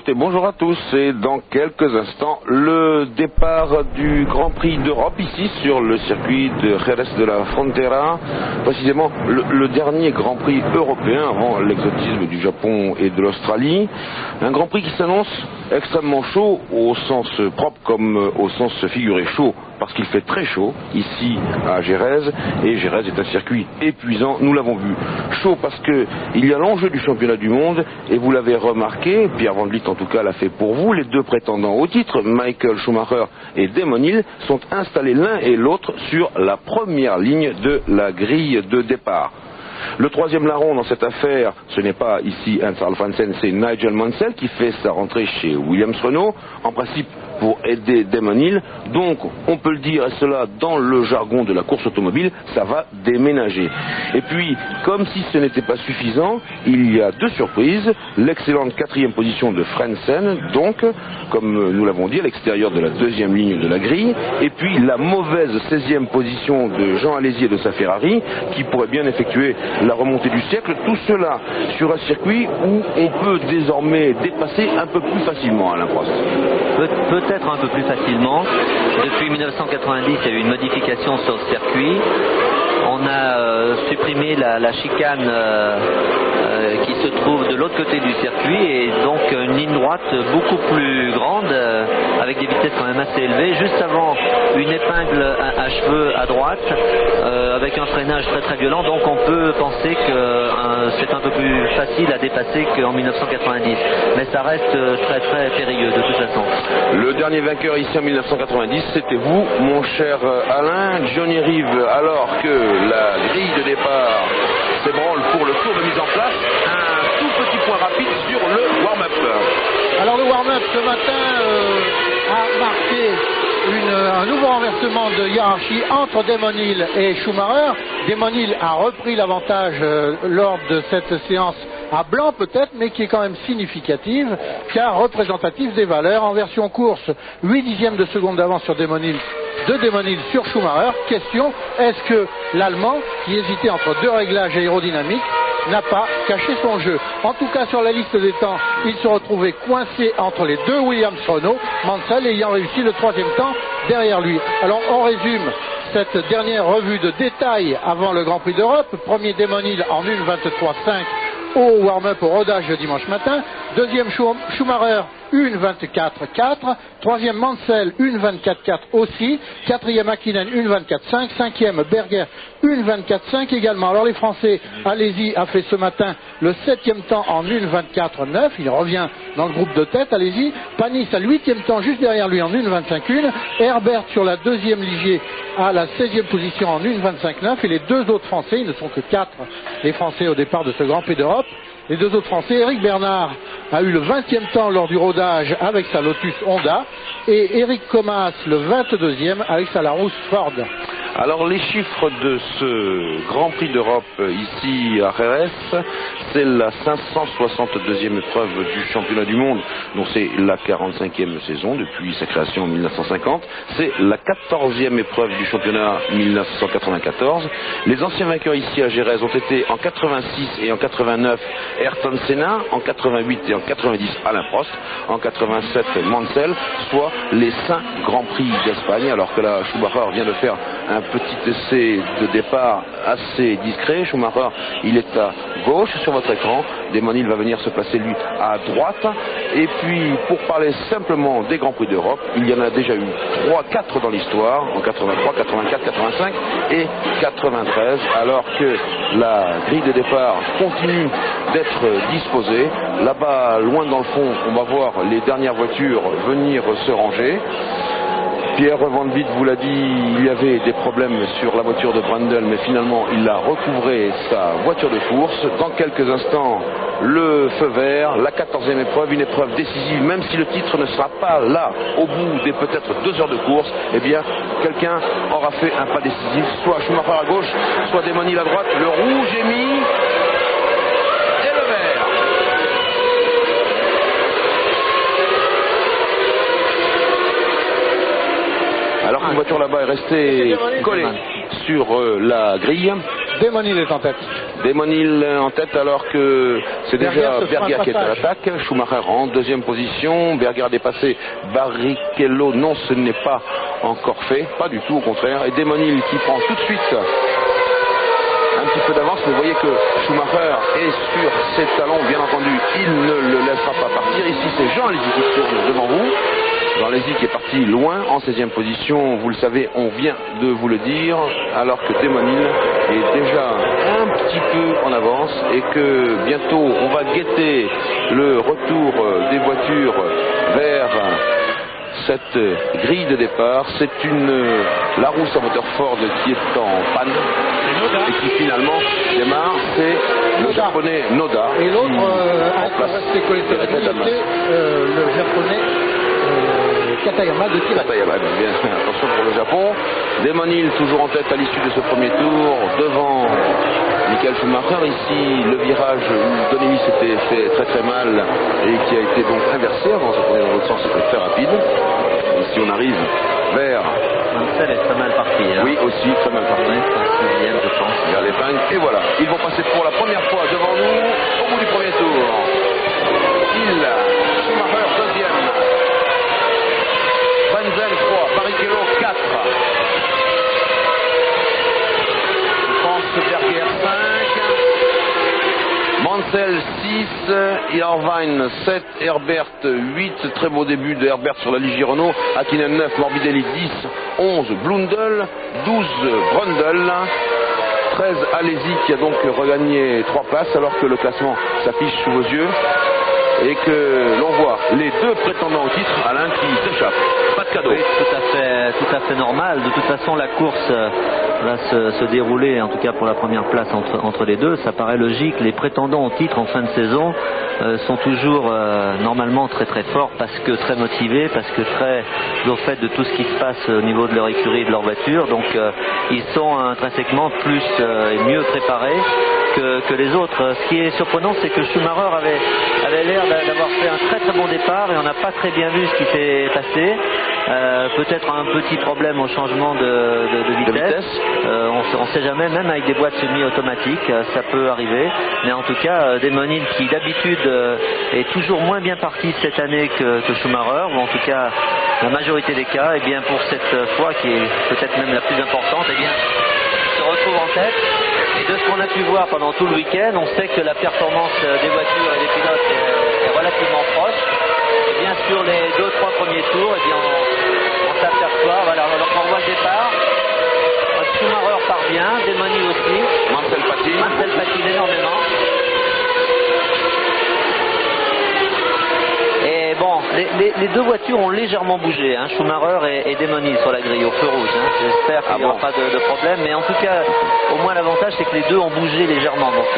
toutes et bonjour à tous. Et dans quelques instants, le départ du Grand Prix d'Europe ici sur le circuit de Jerez de la Frontera. Précisément le dernier Grand Prix européen avant l'exotisme du Japon et de l'Australie. Un Grand Prix qui s'annonce extrêmement chaud au sens propre comme au sens figuré. Chaud parce qu'il fait très chaud ici à Jerez, et Jerez est un circuit épuisant, nous l'avons vu. Chaud parce qu'il y a l'enjeu du championnat du monde, et vous l'avez remarqué, Pierre Van Vliet en tout cas l'a fait pour vous, les deux prétendants au titre, Michael Schumacher et Damon Hill, sont installés l'un et l'autre sur la première ligne de la grille de départ. Le troisième larron dans cette affaire, ce n'est pas ici Hans-Harald Frentzen, c'est Nigel Mansell qui fait sa rentrée chez Williams-Renault, en principe pour aider Damon Hill. Donc, on peut le dire, et cela dans le jargon de la course automobile, ça va déménager. Et puis, comme si ce n'était pas suffisant, il y a deux surprises. L'excellente quatrième position de Frentzen, donc, comme nous l'avons dit, à l'extérieur de la deuxième ligne de la grille. Et puis, la mauvaise 16e position de Jean Alesi et de sa Ferrari, qui pourrait bien effectuer la remontée du siècle. Tout cela sur un circuit où on peut désormais dépasser un peu plus facilement, Alain Prost. Peut-être un peu plus facilement. Depuis 1990, il y a eu une modification sur le circuit. On a supprimé la chicane qui se trouve de l'autre côté du circuit, et donc une ligne droite beaucoup plus grande avec des vitesses quand même assez élevées. Juste avant, une épingle à cheveux à droite avec un freinage très très violent. Donc on peut penser que c'est un peu plus facile à dépasser qu'en 1990. Mais ça reste très très périlleux de toute façon. Le dernier vainqueur ici en 1990, c'était vous, mon cher Alain. Johnny Reeve, alors que la grille de départ s'ébranle pour le tour de mise en place, un tout petit point rapide sur le warm-up. Alors le warm-up ce matin a marqué un nouveau renversement de hiérarchie entre Damon Hill et Schumacher. Damon Hill a repris l'avantage lors de cette séance à blanc peut-être, mais qui est quand même significative, car représentative des valeurs. En version course, 8 dixièmes de seconde d'avance sur Damon Hill, de Damon Hill sur Schumacher. Question, est-ce que l'Allemand, qui hésitait entre deux réglages aérodynamiques, n'a pas caché son jeu? En tout cas, sur la liste des temps, il se retrouvait coincé entre les deux Williams-Renault, Mansell ayant réussi le troisième temps derrière lui. Alors on résume cette dernière revue de détail avant le Grand Prix d'Europe. Premier Damon Hill en 1:23.5 au warm-up au rodage de dimanche matin. Deuxième Schumacher 1:24.4. Troisième Mansell 1:24.4 aussi. Quatrième Hakkinen 1:24.5. Cinquième Berger 1:24.5 également. Alors les Français, Alesi a fait ce matin le septième temps en 1:24.9. Il revient dans le groupe de tête, Alesi. Panis à l'huitième temps juste derrière lui en 1:25.1. Herbert sur la deuxième Ligier à la 16e position en 1:25.9. Et les deux autres Français, ils ne sont que 4 les Français au départ de ce Grand Prix d'Europe. Les deux autres Français, Eric Bernard a eu le 20e temps lors du rodage avec sa Lotus Honda, et Eric Comas le 22e avec sa Larousse Ford. Alors les chiffres de ce Grand Prix d'Europe ici à Jerez, c'est la 562e épreuve du championnat du monde, dont c'est la 45e saison depuis sa création en 1950. C'est la 14e épreuve du championnat 1994. Les anciens vainqueurs ici à Jerez ont été en 86 et en 89 Ayrton Senna, en 88 et en 90 Alain Prost, en 87 Mansell, soit les 5 Grands Prix d'Espagne, alors que là Schumacher vient de faire un petit essai de départ assez discret. Schumacher, il est à gauche sur votre écran. Damon Hill va venir se placer lui à droite. Et puis pour parler simplement des Grands Prix d'Europe, il y en a déjà eu 4 dans l'histoire, en 83, 84, 85 et 93, alors que la grille de départ continue d'être disposée. Là-bas, loin dans le fond, on va voir les dernières voitures venir se ranger. Pierre Van Vliet vous l'a dit, il y avait des problèmes sur la voiture de Brundle, mais finalement il a recouvré sa voiture de course. Dans quelques instants, le feu vert, la 14e épreuve, une épreuve décisive, même si le titre ne sera pas là au bout des peut-être 2 heures de course, eh bien quelqu'un aura fait un pas décisif, soit Schumacher à gauche, soit Damon Hill à droite. Le rouge est mis et le vert. Alors qu'une voiture là-bas est restée collée sur la grille. Damon Hill est en tête. Damon Hill en tête alors que c'est déjà Berger qui est à passage. l'attaque. Schumacher en deuxième position. Berger a dépassé Barrichello. Non, ce n'est pas encore fait. Pas du tout, au contraire. Et Damon Hill qui prend tout de suite un petit peu d'avance, mais vous voyez que Schumacher est sur ses talons, bien entendu, il ne le laissera pas partir. Ici, c'est Jean Alesi qui tourne devant vous. Jean Alesi qui est parti loin en 16e position, vous le savez, on vient de vous le dire, alors que Damon Hill est déjà un petit peu en avance et que bientôt on va guetter le retour des voitures vers cette grille de départ. C'est une Larousse à moteur Ford qui est en panne et qui finalement démarre. C'est le japonais Noda. Et l'autre, remplace le japonais Katayama de Kira. Katayama, bien, attention pour le Japon. Damon Hill toujours en tête à l'issue de ce premier tour, devant Michael Schumacher. Ici, le virage où Donemi s'était fait très très mal et qui a été donc inversé. Avant, ça prenait dans l'autre sens, c'était très rapide. Ici, on arrive vers... Mansell est très mal parti. Hein. Oui, aussi très mal parti. Je pense. Vers l'épingle. Et voilà, ils vont passer pour la première fois devant nous au bout du premier tour. Hill, Schumacher, deuxième. Frenzel 3, Barrichello 4. Je pense Berger 5. Mansell 6, Irvine 7, Herbert 8, très beau début de Herbert sur la Ligier Renault, Hakkinen 9, Morbidelli 10, 11 Blundell, 12 Brundle, 13 Alesi qui a donc regagné 3 places alors que le classement s'affiche sous vos yeux et que l'on voit les deux prétendants au titre, Alain, qui s'échappent. Pas de cadeau. Oui, tout à fait normal. De toute façon, la course va se dérouler, en tout cas pour la première place entre les deux. Ça paraît logique. Les prétendants au titre en fin de saison sont toujours normalement très très forts parce que très motivés, parce que très au fait de tout ce qui se passe au niveau de leur écurie et de leur voiture. Donc ils sont intrinsèquement plus et mieux préparés que les autres. Ce qui est surprenant, c'est que Schumacher avait l'air d'avoir fait un très très bon départ et on n'a pas très bien vu ce qui s'est passé. Peut-être un petit problème au changement de vitesse. On ne sait jamais, même avec des boîtes semi-automatiques, ça peut arriver. Mais en tout cas, Damon Hill, qui d'habitude est toujours moins bien parti cette année que Schumacher, ou en tout cas la majorité des cas, et bien pour cette fois qui est peut-être même la plus importante, et bien se retrouve en tête. Et de ce qu'on a pu voir pendant tout le week-end, on sait que la performance des voitures et des pilotes est relativement proche. Et bien sur les 2-3 premiers tours, et bien on s'aperçoit, voilà, on voit le départ. Schumacher part bien, Damon Hill aussi. Mansell patine énormément. Et bon, les deux voitures ont légèrement bougé, hein, Schumacher et Damon Hill sur la grille au feu rouge. Hein. J'espère qu'il n'y aura pas de problème, mais en tout cas, au moins l'avantage c'est que les deux ont bougé légèrement. Donc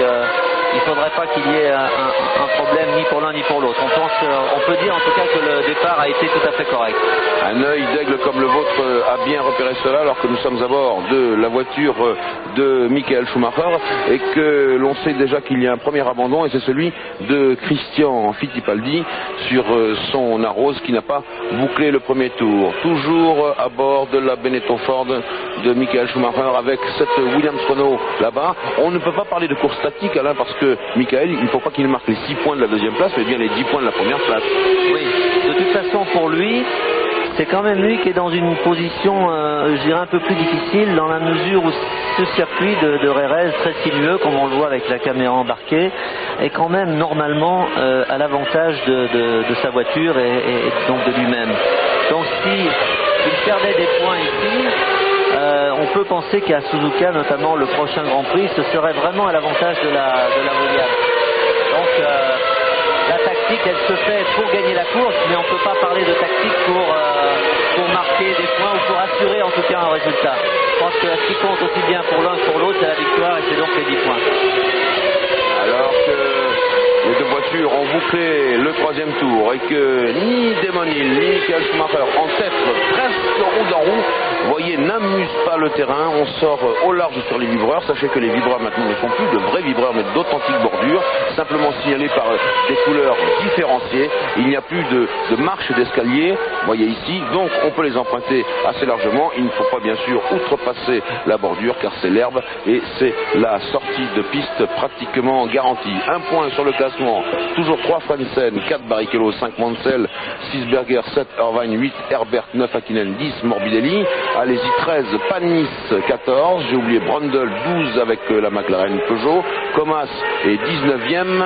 il ne faudrait pas qu'il y ait un problème ni pour l'un ni pour l'autre. On peut dire en tout cas que le départ a été tout à fait correct. Un œil d'aigle comme le vôtre a bien repéré cela alors que nous sommes à bord de la voiture de Michael Schumacher et que l'on sait déjà qu'il y a un premier abandon et c'est celui de Christian Fittipaldi sur son Arrows qui n'a pas bouclé le premier tour. Toujours à bord de la Benetton Ford de Michael Schumacher avec cette Williams Renault là-bas. On ne peut pas parler de course tactique, Alain, parce que Michael, il ne faut pas qu'il marque les 6 points de la deuxième place, mais bien les 10 points de la première place. Oui, de toute façon pour lui, c'est quand même lui qui est dans une position, je dirais, un peu plus difficile dans la mesure où ce circuit de Jerez, très sinueux, comme on le voit avec la caméra embarquée, est quand même normalement à l'avantage de sa voiture et donc de lui-même. Donc s'il perdait des points ici, on peut penser qu'à Suzuka, notamment le prochain Grand Prix, ce serait vraiment à l'avantage de la Williams. Donc la tactique, elle se fait pour gagner la course, mais on ne peut pas parler de tactique pour marquer des points ou pour assurer en tout cas un résultat. Je pense que ce qui compte aussi bien pour l'un que pour l'autre, c'est la victoire et c'est donc les 10 points. Alors que les deux voitures ont bouclé le troisième tour et que ni Damon Hill ni Michael Schumacher en tête presque roue en roue, voyez, n'amuse pas le terrain, on sort au large sur les vibreurs. Sachez que les vibreurs maintenant ne sont plus de vrais vibreurs mais d'authentiques bordures, simplement signalées par des couleurs différenciées. Il n'y a plus de marche d'escalier, vous voyez ici, donc on peut les emprunter assez largement. Il ne faut pas bien sûr outrepasser la bordure car c'est l'herbe et c'est la sortie de piste pratiquement garantie. Un point sur le classement, toujours 3 Frentzen, 4 Barrichello, 5 Mansell, 6 Berger, 7 Irvine, 8 Herbert, 9 Hakkinen, 10 Morbidelli, allez-y 13 Panis, 14, j'ai oublié Brundle, 12 avec la McLaren Peugeot, Comas est 19e,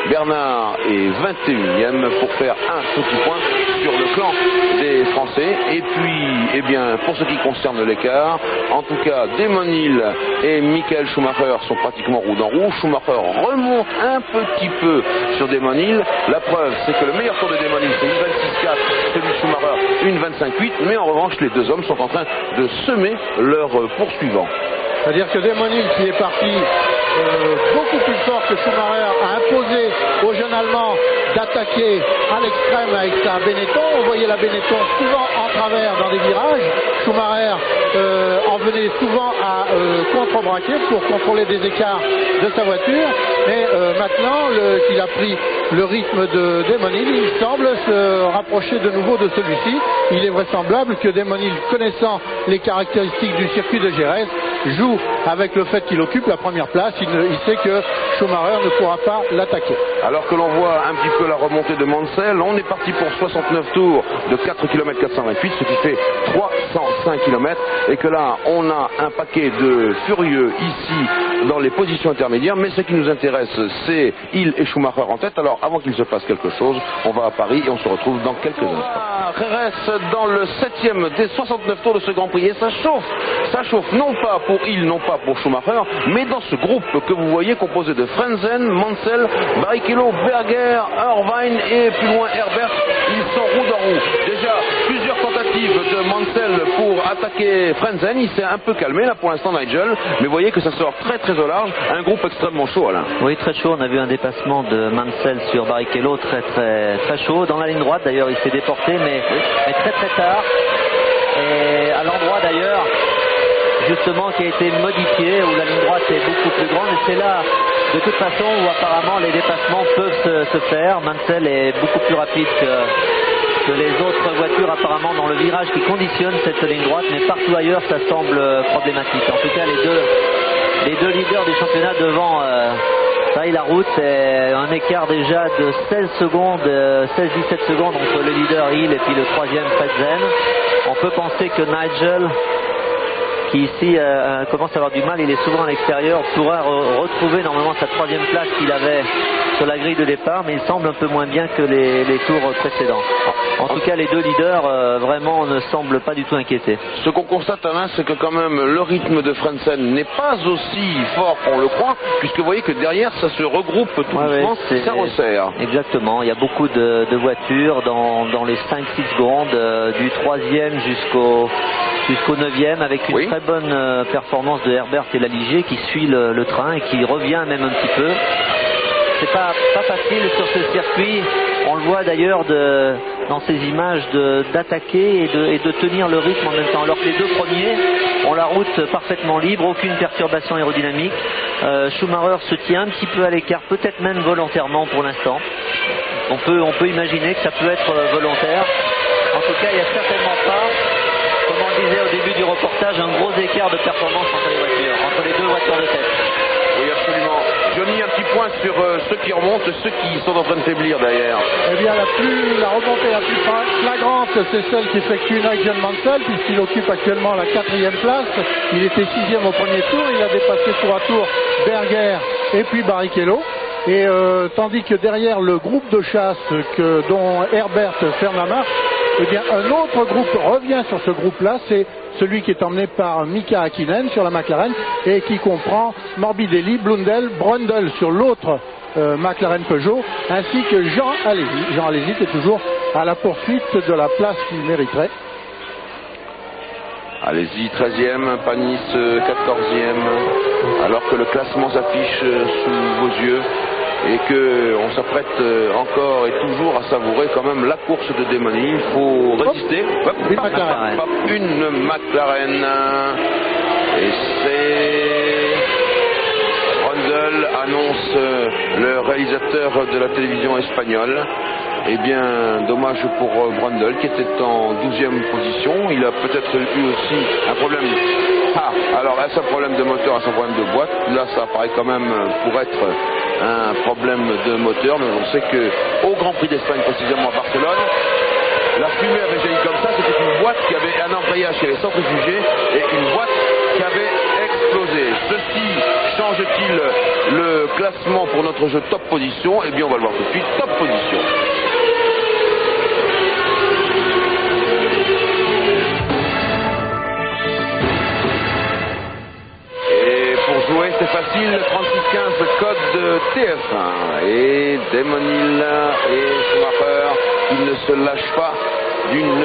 Bernard est 21e pour faire un petit point sur le clan des Français. Et puis, eh bien, pour ce qui concerne l'écart, en tout cas, Damon Hill et Michael Schumacher sont pratiquement roue dans roue. Schumacher remonte un petit peu sur Damon Hill. La preuve, c'est que le meilleur tour de Damon Hill, c'est une 26.4, celui de Schumacher, une 25.8. Mais en revanche, les deux hommes sont en train de semer leurs poursuivants. C'est-à-dire que Damon Hill, qui est parti beaucoup plus fort que Schumacher, a imposé au jeune Allemand d'attaquer à l'extrême avec sa Benetton. On voyait la Benetton souvent en travers dans des virages. Schumacher en venait souvent à contre-braquer pour contrôler des écarts de sa voiture. Mais maintenant qu'il a pris le rythme de Damon Hill, il semble se rapprocher de nouveau de celui-ci. Il est vraisemblable que Damon Hill, connaissant les caractéristiques du circuit de Jerez, joue avec le fait qu'il occupe la première place. Il sait que Schumacher ne pourra pas l'attaquer. Alors que l'on voit un petit peu la remontée de Mansell, on est parti pour 69 tours de 4 km 428, ce qui fait 305 km, et que là on a un paquet de furieux ici dans les positions intermédiaires, mais ce qui nous intéresse c'est Hill et Schumacher en tête. Alors avant qu'il se passe quelque chose, on va à Paris et on se retrouve dans quelques instants. Jerez dans le 7e des 69 tours de ce Grand Prix, et ça chauffe non pas pour Hill, non pas pour Schumacher, mais dans ce groupe que vous voyez composé de Frentzen, Mansell, Barrichello, Berger, Irvine et plus loin Herbert. Ils sont roue dans roue. Déjà plusieurs tentatives de Mansell pour attaquer Frentzen. Il s'est un peu calmé là pour l'instant, Nigel, mais vous voyez que ça sort très très au large. Un groupe extrêmement chaud, Alain. Oui, très chaud. On a vu un dépassement de Mansell sur Barrichello, très très très chaud. Dans la ligne droite d'ailleurs, il s'est déporté, mais très très tard. Et à l'endroit d'ailleurs justement qui a été modifié, où la ligne droite est beaucoup plus grande, et c'est là de toute façon où apparemment les dépassements peuvent se faire. Mansell est beaucoup plus rapide que les autres voitures apparemment dans le virage qui conditionne cette ligne droite, mais partout ailleurs ça semble problématique. En tout cas les deux leaders du championnat devant taillent la route. C'est un écart déjà de 16 secondes, 16-17 secondes entre le leader Hill et puis le troisième Frentzen. On peut penser que Nigel, qui ici commence à avoir du mal, il est souvent à l'extérieur, pourra retrouver normalement sa troisième place qu'il avait sur la grille de départ, mais il semble un peu moins bien que les tours précédents. En tout cas, les deux leaders vraiment ne semblent pas du tout inquiétés. Ce qu'on constate, Alain, c'est que quand même le rythme de Frentzen n'est pas aussi fort qu'on le croit, puisque vous voyez que derrière ça se regroupe tout doucement, ça resserre. Exactement, il y a beaucoup de voitures dans les 5-6 secondes, du 3e jusqu'au 9e, avec une très bonne performance de Herbert et Laligier qui suit le train et qui revient même un petit peu. C'est pas facile sur ce circuit, on le voit d'ailleurs dans ces images d'attaquer et de tenir le rythme en même temps, alors que les deux premiers ont la route parfaitement libre, aucune perturbation aérodynamique. Schumacher se tient un petit peu à l'écart, peut-être même volontairement pour l'instant. On peut imaginer que ça peut être volontaire. En tout cas, il n'y a certainement pas, comme on le disait au début du reportage, un gros écart de performance entre les voitures, entre les deux voitures de tête. Oui, absolument. Johnny, un petit point sur ceux qui remontent, ceux qui sont en train de faiblir derrière. Eh bien, la remontée la plus flagrante, c'est celle qu'effectue Nigel Mansell, puisqu'il occupe actuellement la 4e place. Il était 6e au premier tour, il a dépassé tour à tour Berger et puis Barrichello. Et tandis que derrière le groupe de chasse dont Herbert ferme la marche, eh bien, un autre groupe revient sur ce groupe-là, c'est celui qui est emmené par Mika Hakkinen sur la McLaren et qui comprend Morbidelli, Blundell, Brundle sur l'autre McLaren Peugeot, ainsi que Jean Alesi. Jean Alesi est toujours à la poursuite de la place qu'il mériterait. Alesi 13e, Panis 14e, alors que le classement s'affiche sous vos yeux et qu'on s'apprête encore et toujours à savourer quand même la course de Damon Hill. Il faut résister. Une McLaren. Une McLaren. Et c'est... Brundle annonce le réalisateur de la télévision espagnole. Eh bien, dommage pour Brundle qui était en 12e position. Il a peut-être eu aussi un problème. Alors est-ce un problème de moteur, est-ce un problème de boîte? Là, ça paraît quand même pour être un problème de moteur. Mais on sait que au Grand Prix d'Espagne, précisément à Barcelone, la fumée avait jailli comme ça. C'était une boîte qui avait un embrayage qui avait centrifugé et une boîte qui avait explosé. Ceci change-t-il le classement pour notre jeu top position? Eh bien, on va le voir tout de suite. Top position. C'est facile, 3615 code de TF1 et Damon Hill et Schumacher, ils ne se lâchent pas d'une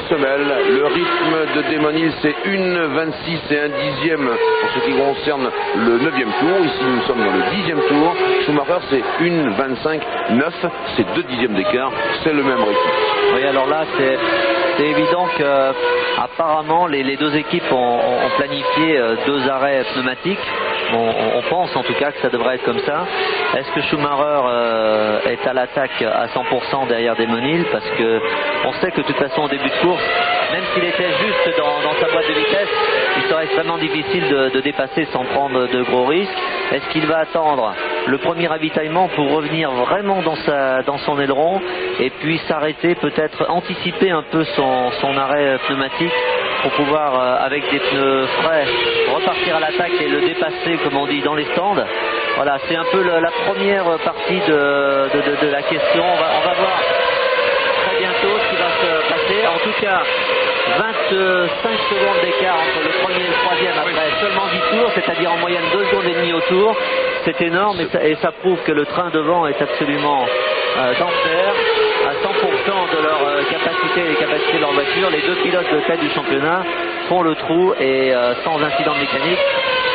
semelle. Le rythme de Damon Hill c'est 1,26 et 1 dixième pour ce qui concerne le 9e tour. Ici nous sommes dans le 10e tour. Schumacher c'est 1,25,9, c'est 2 dixièmes d'écart, c'est le même rythme. Oui, alors là c'est évident que apparemment les deux équipes ont planifié 2 arrêts pneumatiques. On pense en tout cas que ça devrait être comme ça. Est-ce que Schumacher est à l'attaque à 100% derrière Damon Hill? Parce que on sait que de toute façon au début de course, même s'il était juste dans sa boîte de vitesse, il serait extrêmement difficile de dépasser sans prendre de gros risques. Est-ce qu'il va attendre le premier ravitaillement pour revenir vraiment dans son aileron et puis s'arrêter, peut-être anticiper un peu son arrêt pneumatique pour pouvoir, avec des pneus frais, repartir à l'attaque et le dépasser, comme on dit, dans les stands? Voilà, c'est un peu la première partie de la question. On va voir très bientôt ce qui va se passer. En tout cas, 25 secondes d'écart entre le premier et le troisième après seulement 10 tours, c'est-à-dire en moyenne 2 secondes et demie au tour. C'est énorme et ça prouve que le train devant est absolument d'enfer, à 100% de leur capacité et les capacités de leur voiture. Les 2 pilotes de tête du championnat font le trou et sans incident mécanique,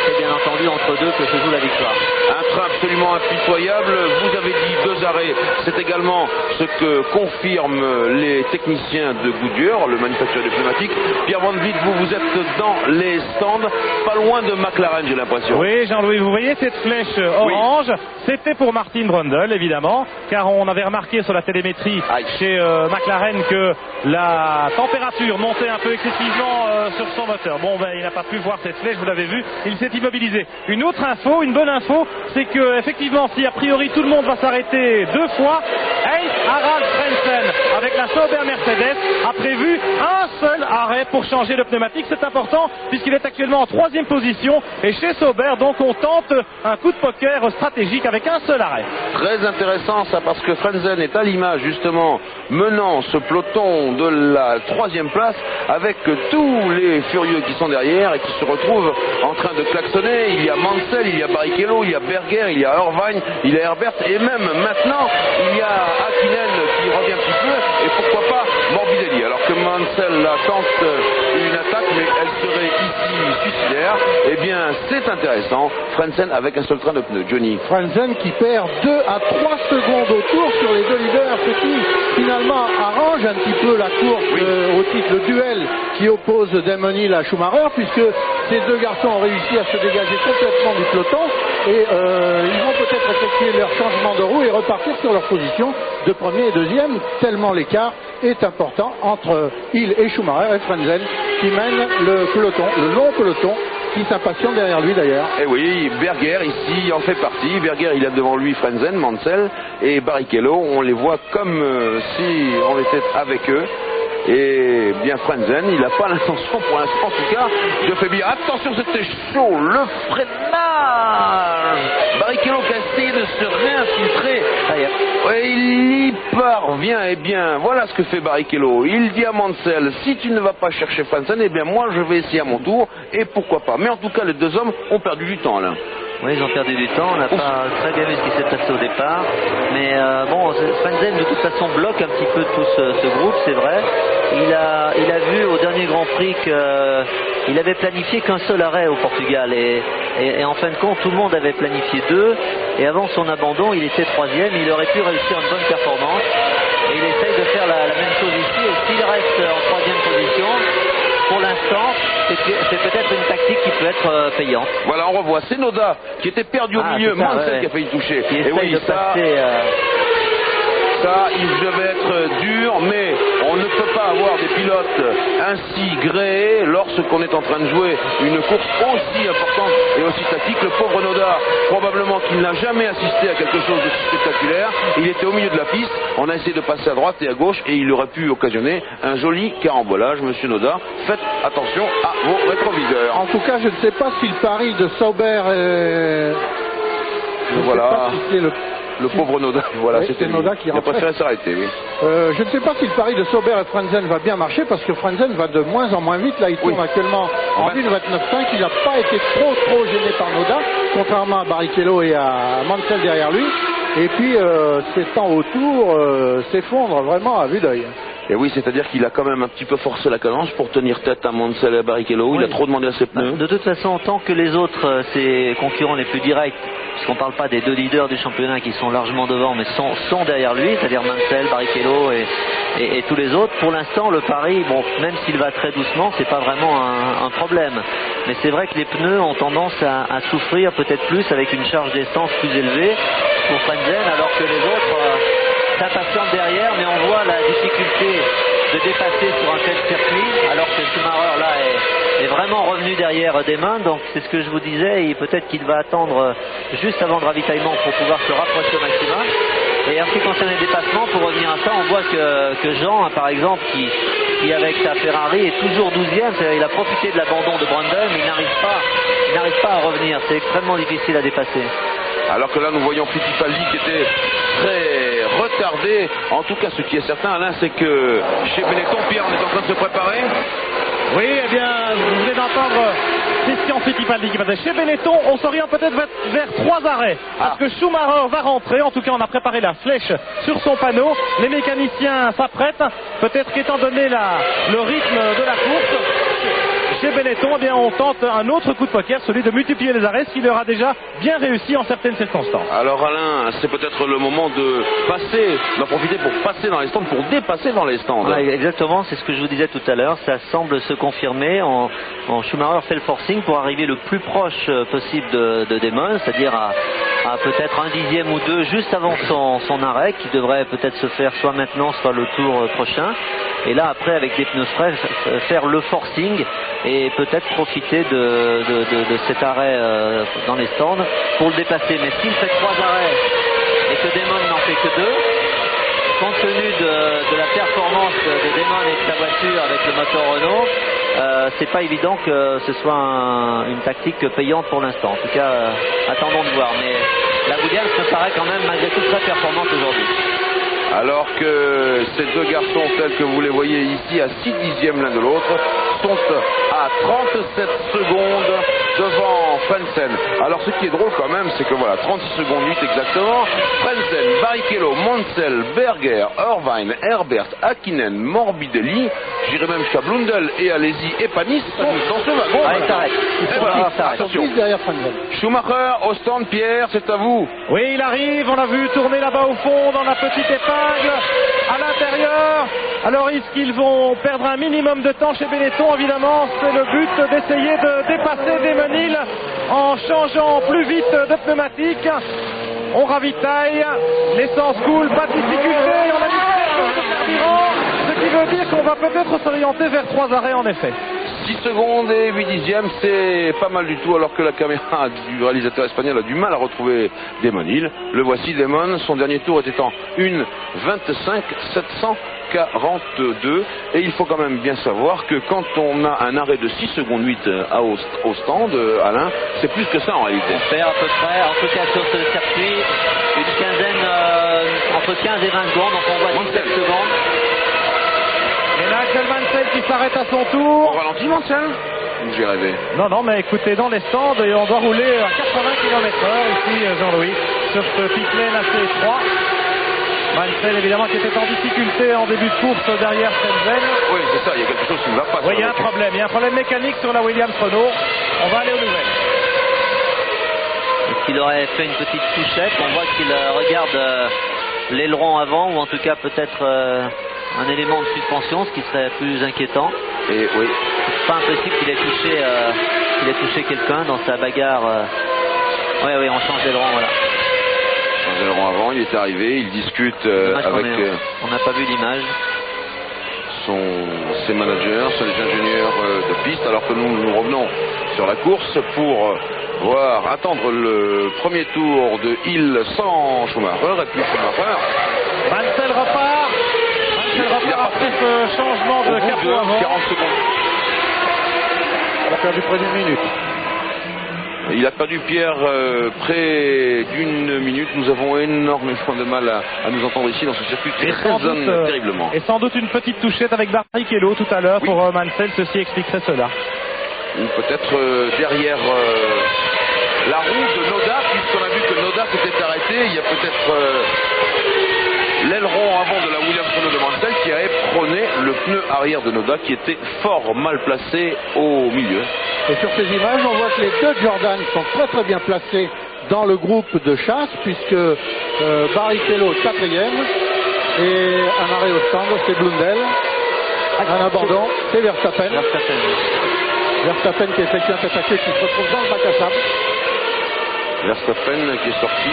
c'est bien entendu entre deux que se joue la victoire. Un train absolument impitoyable. Vous avez dit 2 arrêts. C'est également ce que confirment les techniciens de Goodyear, le manufacturier de pneumatiques. Pierre Van Vliet, vous êtes dans les stands, pas loin de McLaren, j'ai l'impression. Oui, Jean-Louis, vous voyez cette flèche orange? Oui. C'était pour Martin Brundle, évidemment, car on avait remarqué sur la télémétrie chez McLaren que la température montait un peu excessivement sur son moteur. Bon, il n'a pas pu voir cette flèche, vous l'avez vu, il s'est immobilisé. Une autre info, une bonne info, c'est que effectivement, si a priori tout le monde va s'arrêter 2 fois, Heinz-Harald Frentzen, avec la Sauber Mercedes, a prévu un seul arrêt pour changer de pneumatique. C'est important puisqu'il est actuellement en 3e position et chez Sauber, donc on tente un coup de poker stratégique avec un seul arrêt. Très intéressant ça, parce que Frentzen est à l'image justement menant ce peloton de la 3e place avec tous les furieux qui sont derrière et qui se retrouvent en train de klaxonner. Il y a Mansell, il y a Barrichello, il y a Berger, il y a Irvine, il y a Herbert et même maintenant il y a Hakkinen qui revient un petit peu et pourquoi pas Morbidelli. Alors que Mansell là tente une attaque mais elle serait ici suicidaire. Eh bien c'est intéressant. Frentzen avec un seul train de pneus. Johnny. Frentzen qui perd 2 à 3 secondes au tour sur les 2 leaders, ce qui finalement arrange un petit peu la course au titre, le duel qui oppose Damon Hill à Schumacher, puisque ces 2 garçons ont réussi à se dégager complètement du peloton et ils vont peut-être effectuer leur changement de roue et repartir sur leur position de premier et deuxième, tellement l'écart est important entre Hill et Schumacher et Frentzen qui mènent le peloton, le long peloton qui s'impatiente derrière lui d'ailleurs. Et oui, Berger ici en fait partie. Berger, il a devant lui Frentzen, Mansell et Barrichello. On les voit comme si on était avec eux. Et bien Frentzen, il n'a pas l'intention pour l'instant en tout cas. Je fais bien attention, c'était chaud, le freinage. Barrichello qui a essayé de se réinfiltrer. Et il y parvient. Et bien voilà ce que fait Barrichello. Il dit à Mansell, si tu ne vas pas chercher Frentzen, eh bien moi je vais essayer à mon tour. Et pourquoi pas. Mais en tout cas les 2 hommes ont perdu du temps là. Oui, ils ont perdu du temps, on n'a pas très bien vu ce qui s'est passé au départ, mais bon, Frentzen de toute façon bloque un petit peu tout ce groupe, c'est vrai. Il a vu au dernier Grand Prix qu'il avait planifié qu'un seul arrêt au Portugal et en fin de compte tout le monde avait planifié 2 et avant son abandon il était 3e, il aurait pu réussir une bonne performance et il essaye de faire la même chose ici et s'il reste en 3e position, pour l'instant, c'est peut-être une tactique qui peut être payante. Voilà, on revoit, c'est Noda qui était perdu au milieu, Mansell qui a failli toucher. Et oui, ça, il devait être dur, mais on ne peut pas avoir des pilotes ainsi gréés lorsqu'on est en train de jouer une course aussi importante et aussi tactique. Le pauvre Noda, probablement qu'il n'a jamais assisté à quelque chose de spectaculaire. Il était au milieu de la piste, on a essayé de passer à droite et à gauche et il aurait pu occasionner un joli carambolage. Monsieur Noda, faites attention à vos rétroviseurs. En tout cas, je ne sais pas si le pari de Sauber voilà. Le pauvre Noda, voilà, oui, c'était Noda qui il a préféré s'arrêter, oui. Je ne sais pas si le pari de Sauber et Frentzen va bien marcher parce que Frentzen va de moins en moins vite. Là, il tourne actuellement en 1,29,5. Il n'a pas été trop gêné par Noda, contrairement à Barrichello et à Mansell derrière lui. Et puis, ses temps autour s'effondrent vraiment à vue d'œil. Et oui, c'est-à-dire qu'il a quand même un petit peu forcé la cadence pour tenir tête à Mansell et à Barrichello. Oui. Il a trop demandé à ses pneus. De toute façon, tant que les autres, ses concurrents les plus directs, puisqu'on ne parle pas des deux leaders du championnat qui sont largement devant, mais sont derrière lui, c'est-à-dire Mansell, Barrichello et tous les autres, pour l'instant, le pari, bon, même s'il va très doucement, c'est pas vraiment un problème. Mais c'est vrai que les pneus ont tendance à souffrir peut-être plus avec une charge d'essence plus élevée pour Frentzen, alors que les autres s'impatientent derrière, mais on voit la difficulté de dépasser sur un tel circuit, alors que Schumacher là est vraiment revenu derrière Damon. Donc c'est ce que je vous disais, et peut-être qu'il va attendre juste avant le ravitaillement pour pouvoir se rapprocher au maximum. Et en ce qui concerne les dépassements, pour revenir à ça, on voit que Jean, par exemple, qui avec sa Ferrari est toujours 12e, il a profité de l'abandon de Brundle, mais il n'arrive pas à revenir. C'est extrêmement difficile à dépasser. Alors que là, nous voyons Fittipaldi qui était très retardé. En tout cas, ce qui est certain, Alain, c'est que chez Benetton, Pierre, on est en train de se préparer. Oui, eh bien, vous venez d'entendre Christian Fittipaldi qui va dire chez Benetton, on s'oriente peut-être vers 3 arrêts. Parce que Schumacher va rentrer. En tout cas, on a préparé la flèche sur son panneau. Les mécaniciens s'apprêtent. Peut-être qu'étant donné le rythme de la course, chez Benetton, eh bien, on tente un autre coup de poker, celui de multiplier les arrêts, ce qui leur a déjà bien réussi en certaines circonstances. Alors Alain, c'est peut-être le moment d'en profiter pour passer dans les stands, pour dépasser dans les stands. Ouais, exactement, c'est ce que je vous disais tout à l'heure, ça semble se confirmer. Schumacher fait le forcing pour arriver le plus proche possible de Damon, c'est-à-dire à peut-être 1/10 ou 2 juste avant son arrêt, qui devrait peut-être se faire soit maintenant, soit le tour prochain. Et là, après, avec des pneus frais, faire le forcing et peut-être profiter de cet arrêt dans les stands pour le dépasser. Mais s'il fait 3 arrêts et que Damon n'en fait que 2, compte tenu de la performance de Damon et de sa voiture avec le moteur Renault, c'est pas évident que ce soit une tactique payante pour l'instant. En tout cas, attendons de voir. Mais la Williams me paraît quand même malgré tout très performante aujourd'hui. Alors que ces deux garçons, tels que vous les voyez ici, à 6/10 l'un de l'autre, sont à 37 secondes devant Frentzen. Alors ce qui est drôle quand même, c'est que voilà, 36 secondes 8 exactement, Frentzen, Barrichello, Mansell, Berger, Irvine, Herbert, Hakkinen, Morbidelli, j'irais même jusqu'à Blundell et Alesi et Panis sont dans ce wagon. Allez, t'arrêtes. Voilà, attention. Schumacher, au stand, Pierre, c'est à vous. Oui, il arrive, on l'a vu tourner là-bas au fond dans la petite épingle, à l'intérieur. Alors est-ce qu'ils vont perdre un minimum de temps chez Benetton? Évidemment, c'est le but d'essayer de dépasser Damon Hill en changeant plus vite de pneumatique. On ravitaille, l'essence coule, pas de difficulté, on a mis de carburant, ce qui veut dire qu'on va peut-être s'orienter vers 3 arrêts en effet. 6 secondes et 8/10, c'est pas mal du tout, alors que la caméra du réalisateur espagnol a du mal à retrouver Damon Hill. Le voici, Damon, son dernier tour était en 1:25,742, et il faut quand même bien savoir que quand on a un arrêt de 6 secondes 8 au stand, Alain, c'est plus que ça en réalité. On perd à peu près, en tout cas sur ce circuit, une quinzaine, entre 15 et 20 secondes, donc on voit 17 secondes. Et là, Axel Mansell qui s'arrête à son tour. On ralentit, Mansell? J'ai rêvé. Non, mais écoutez, dans les stands, et on doit rouler à 80 km/h ici, Jean-Louis, sur ce pit lane assez étroit. Mansell, évidemment, qui était en difficulté en début de course derrière Frentzen. Oui, c'est ça, il y a quelque chose qui ne va pas. Oui, il y a un problème mécanique sur la Williams Renault. On va aller aux nouvelles. Est-ce qu'il aurait fait une petite touchette? On voit qu'il regarde l'aileron avant, ou en tout cas peut-être un élément de suspension, ce qui serait plus inquiétant. Et oui, pas impossible qu'il ait touché quelqu'un dans sa bagarre. Oui, on change d'aileron, voilà. L'aileron avant, il est arrivé, il discute avec... On n'a pas vu l'image. Ses managers, les ingénieurs de piste, alors que nous revenons sur la course pour attendre le premier tour de Hill sans Schumacher, et puis Schumacher. Mansell repart. Après ce changement de capot avant. 40 secondes. Il a perdu près d'une minute. Il a perdu, Pierre, près d'une minute. Nous avons énormément de mal à nous entendre ici dans ce circuit qui résonne terriblement. Et sans doute une petite touchette avec Barrichello tout à l'heure pour Mansell, ceci expliquerait cela. Ou peut-être derrière la roue de Noda, puisqu'on a vu que Noda s'était arrêté. Il y a peut-être l'aileron avant de la Williams-Renault de Mansell qui a éperonné le pneu arrière de Noda qui était fort mal placé au milieu. Et sur ces images, on voit que les deux Jordan sont très très bien placés dans le groupe de chasse, puisque Barrichello 4e et un arrêt au stand, c'est Blundell. Un abandon, c'est Verstappen. Verstappen qui effectue un tête à queue qui se retrouve dans le bac à sable. Verstappen qui est sorti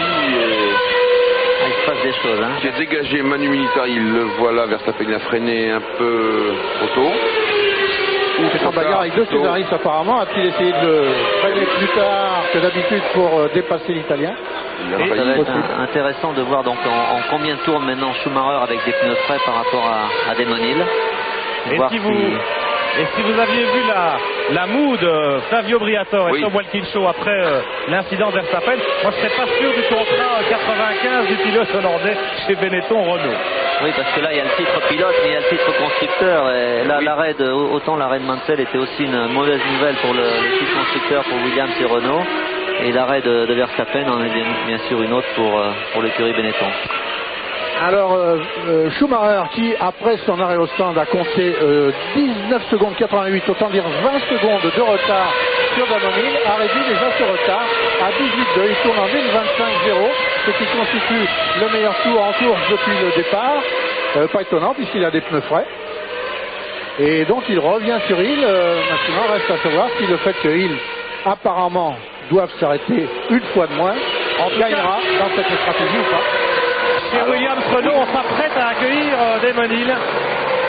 il se passe des choses. Qui a dégagé Manu Militari, il le voilà, Verstappen il a freiné un peu trop tôt. C'est en bagarre avec deux Cesaris apparemment. A-t-il essayé de le freiner plus tard que d'habitude pour dépasser l'Italien? Ça va être intéressant de voir donc en combien de tours maintenant Schumacher avec des pneus frais par rapport à Damon Hill. Et si vous aviez vu la moue de Flavio Briatore et Tom Walkinshaw après l'incident Verstappen, moi je ne serais pas sûr du contrat 95 du pilote hollandais chez Benetton Renault. Oui, parce que là il y a le titre pilote mais il y a le titre constructeur. Et là autant l'arrêt de Mansell était aussi une mauvaise nouvelle pour le titre constructeur pour Williams et Renault. Et l'arrêt de Verstappen en est bien sûr une autre pour l'écurie Benetton. Alors Schumacher qui après son arrêt au stand a compté 19 secondes 88, autant dire 20 secondes de retard sur Damon Hill, a réduit déjà ce retard à 18,2. Il tourne en 1,25,0, ce qui constitue le meilleur tour en course depuis le départ. Pas étonnant puisqu'il a des pneus frais. Et donc il revient sur Hill. Maintenant reste à savoir si le fait que Hill apparemment doivent s'arrêter une fois de moins gagnera dans cette stratégie ou pas. Chez Williams Renault, on s'apprête à accueillir Damon Hill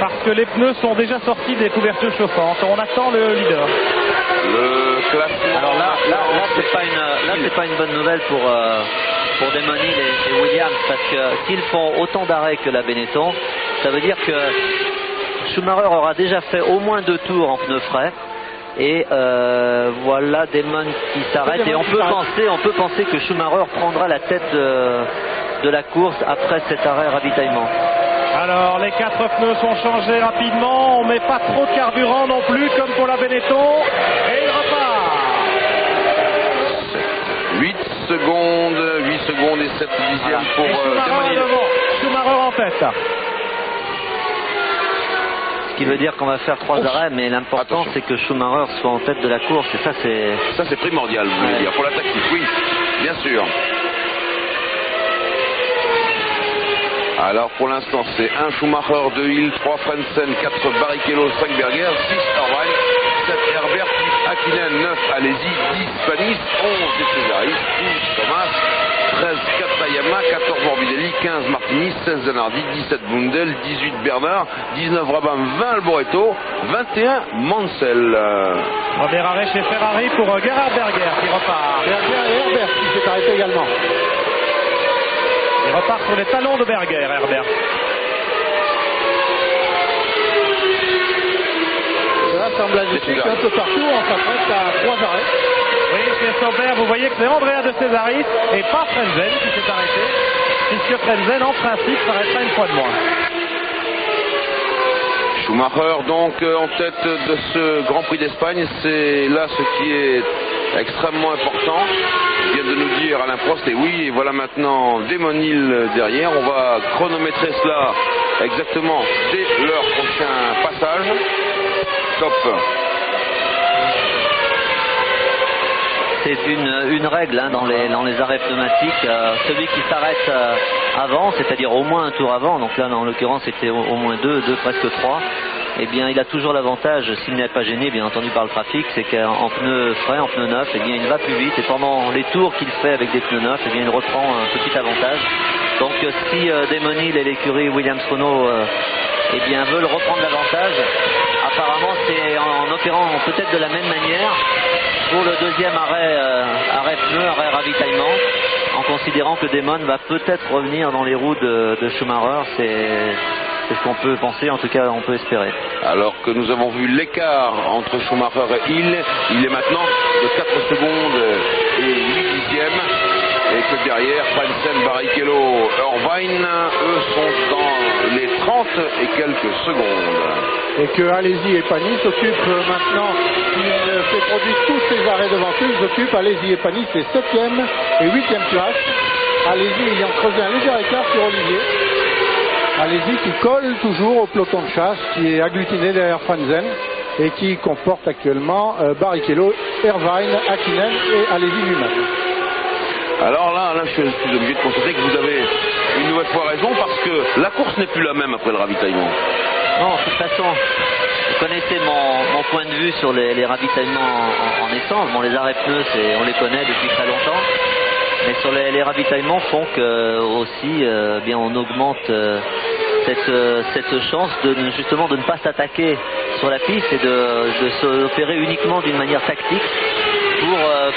parce que les pneus sont déjà sortis des couvertures chauffantes. On attend le leader. Le classement. Alors là c'est pas une bonne nouvelle pour Damon Hill et Williams, parce que s'ils font autant d'arrêts que la Benetton, ça veut dire que Schumacher aura déjà fait au moins 2 tours en pneus frais. Et voilà Damon qui s'arrête et on peut penser que Schumacher prendra la tête de la course après cet arrêt ravitaillement. Alors les 4 pneus sont changés rapidement, on met pas trop de carburant non plus comme pour la Benetton et il repart. 8 secondes et 7 dixièmes pour Damon Hill. Schumacher en tête. Ce qui veut dire qu'on va faire 3 arrêts, mais l'important c'est que Schumacher soit en tête de la course, et ça c'est primordial, vous voulez dire, pour la tactique, oui, bien sûr. Alors pour l'instant c'est 1 Schumacher, 2 Hill, 3 Frentzen, 4 Barrichello, 5 Berger, 6 Irvine, 7 Herbert, 8 Hakkinen, 9 Alesi, 10 Panis, 11 De Cesaris, 12 Thomas, 13 Katayama, 14 Morbidelli, 15 Martini, 16 Zanardi, 17 Blundell, 18 Bernard, 19 Rabin, 20 Alboreto, 21 Mansell. Premier arrêt chez Ferrari pour Gerhard Berger qui repart. Berger et Herbert qui s'est arrêté également. Il repart sur les talons de Berger, Herbert. L'assemblage est un peu partout, on s'apprête à 3 arrêts. Oui, chez Sauber, vous voyez que c'est Andrea De Cesaris et pas Frentzen qui s'est arrêté, puisque Frentzen, en principe, s'arrêtera une fois de moins. Schumacher, donc, en tête de ce Grand Prix d'Espagne, c'est là ce qui est extrêmement important. Il vient de nous dire Alain Prost, et oui, et voilà maintenant Damon Hill derrière. On va chronométrer cela exactement dès leur prochain passage. Top. C'est une règle dans les arrêts pneumatiques. Celui qui s'arrête avant, c'est-à-dire au moins un tour avant, donc là en l'occurrence c'était au moins deux, presque 3, eh bien il a toujours l'avantage, s'il n'est pas gêné bien entendu par le trafic, c'est qu'en pneus frais, en pneus neufs, eh bien il va plus vite, et pendant les tours qu'il fait avec des pneus neufs, eh bien il reprend un petit avantage. Donc si Damon Hill et l'écurie Williams-Renault eh bien veulent reprendre l'avantage, apparemment c'est en opérant peut-être de la même manière pour le deuxième arrêt pneu, arrêt ravitaillement, en considérant que Damon va peut-être revenir dans les roues de Schumacher. C'est ce qu'on peut penser, en tout cas on peut espérer. Alors que nous avons vu l'écart entre Schumacher et Hill, il est maintenant de 4 secondes et 8 dixièmes. Et que derrière, Frentzen, Barrichello, Irvine, eux sont dans les 30 et quelques secondes. Et que Alesi et Panis s'occupent maintenant, il fait produire tous ces arrêts devant eux, ils occupent Alesi et Panis les 7e et 8e places. Alesi ayant creusé un léger écart sur Olivier. Alesi qui colle toujours au peloton de chasse, qui est agglutiné derrière Frentzen et qui comporte actuellement Barrichello, Irvine, Hakkinen et Alesi lui-même. Alors là, je suis obligé de constater que vous avez une nouvelle fois raison, parce que la course n'est plus la même après le ravitaillement. Non, de toute façon, vous connaissez mon point de vue sur les ravitaillements en essence. Bon, les arrêts pneus, on les connaît depuis très longtemps. Mais sur les ravitaillements font que aussi, bien, on augmente cette chance justement de ne pas s'attaquer sur la piste et de s'opérer uniquement d'une manière tactique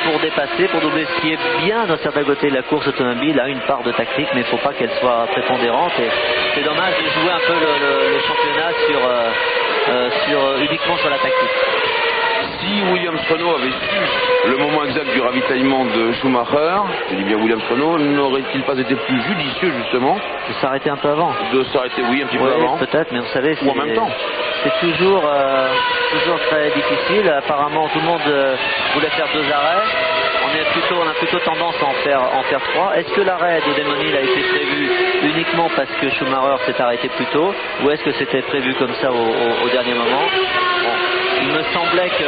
pour dépasser, pour doubler, ce qui est bien d'un certain côté de la course automobile, a une part de tactique, mais il ne faut pas qu'elle soit prépondérante. Et c'est dommage de jouer un peu le championnat uniquement sur la tactique. Si Williams-Renault avait su le moment exact du ravitaillement de Schumacher, je dis bien Williams-Renault, n'aurait-il pas été plus judicieux justement de s'arrêter un peu avant? De s'arrêter, oui, un petit peu avant. Peut-être, mais vous savez, ou en même temps. C'est toujours très difficile. Apparemment, tout le monde voulait faire 2 arrêts. On a plutôt tendance à en faire 3. Est-ce que l'arrêt de Damon Hill a été prévu uniquement parce que Schumacher s'est arrêté plus tôt, ou est-ce que c'était prévu comme ça au dernier moment? Bon, il me semblait que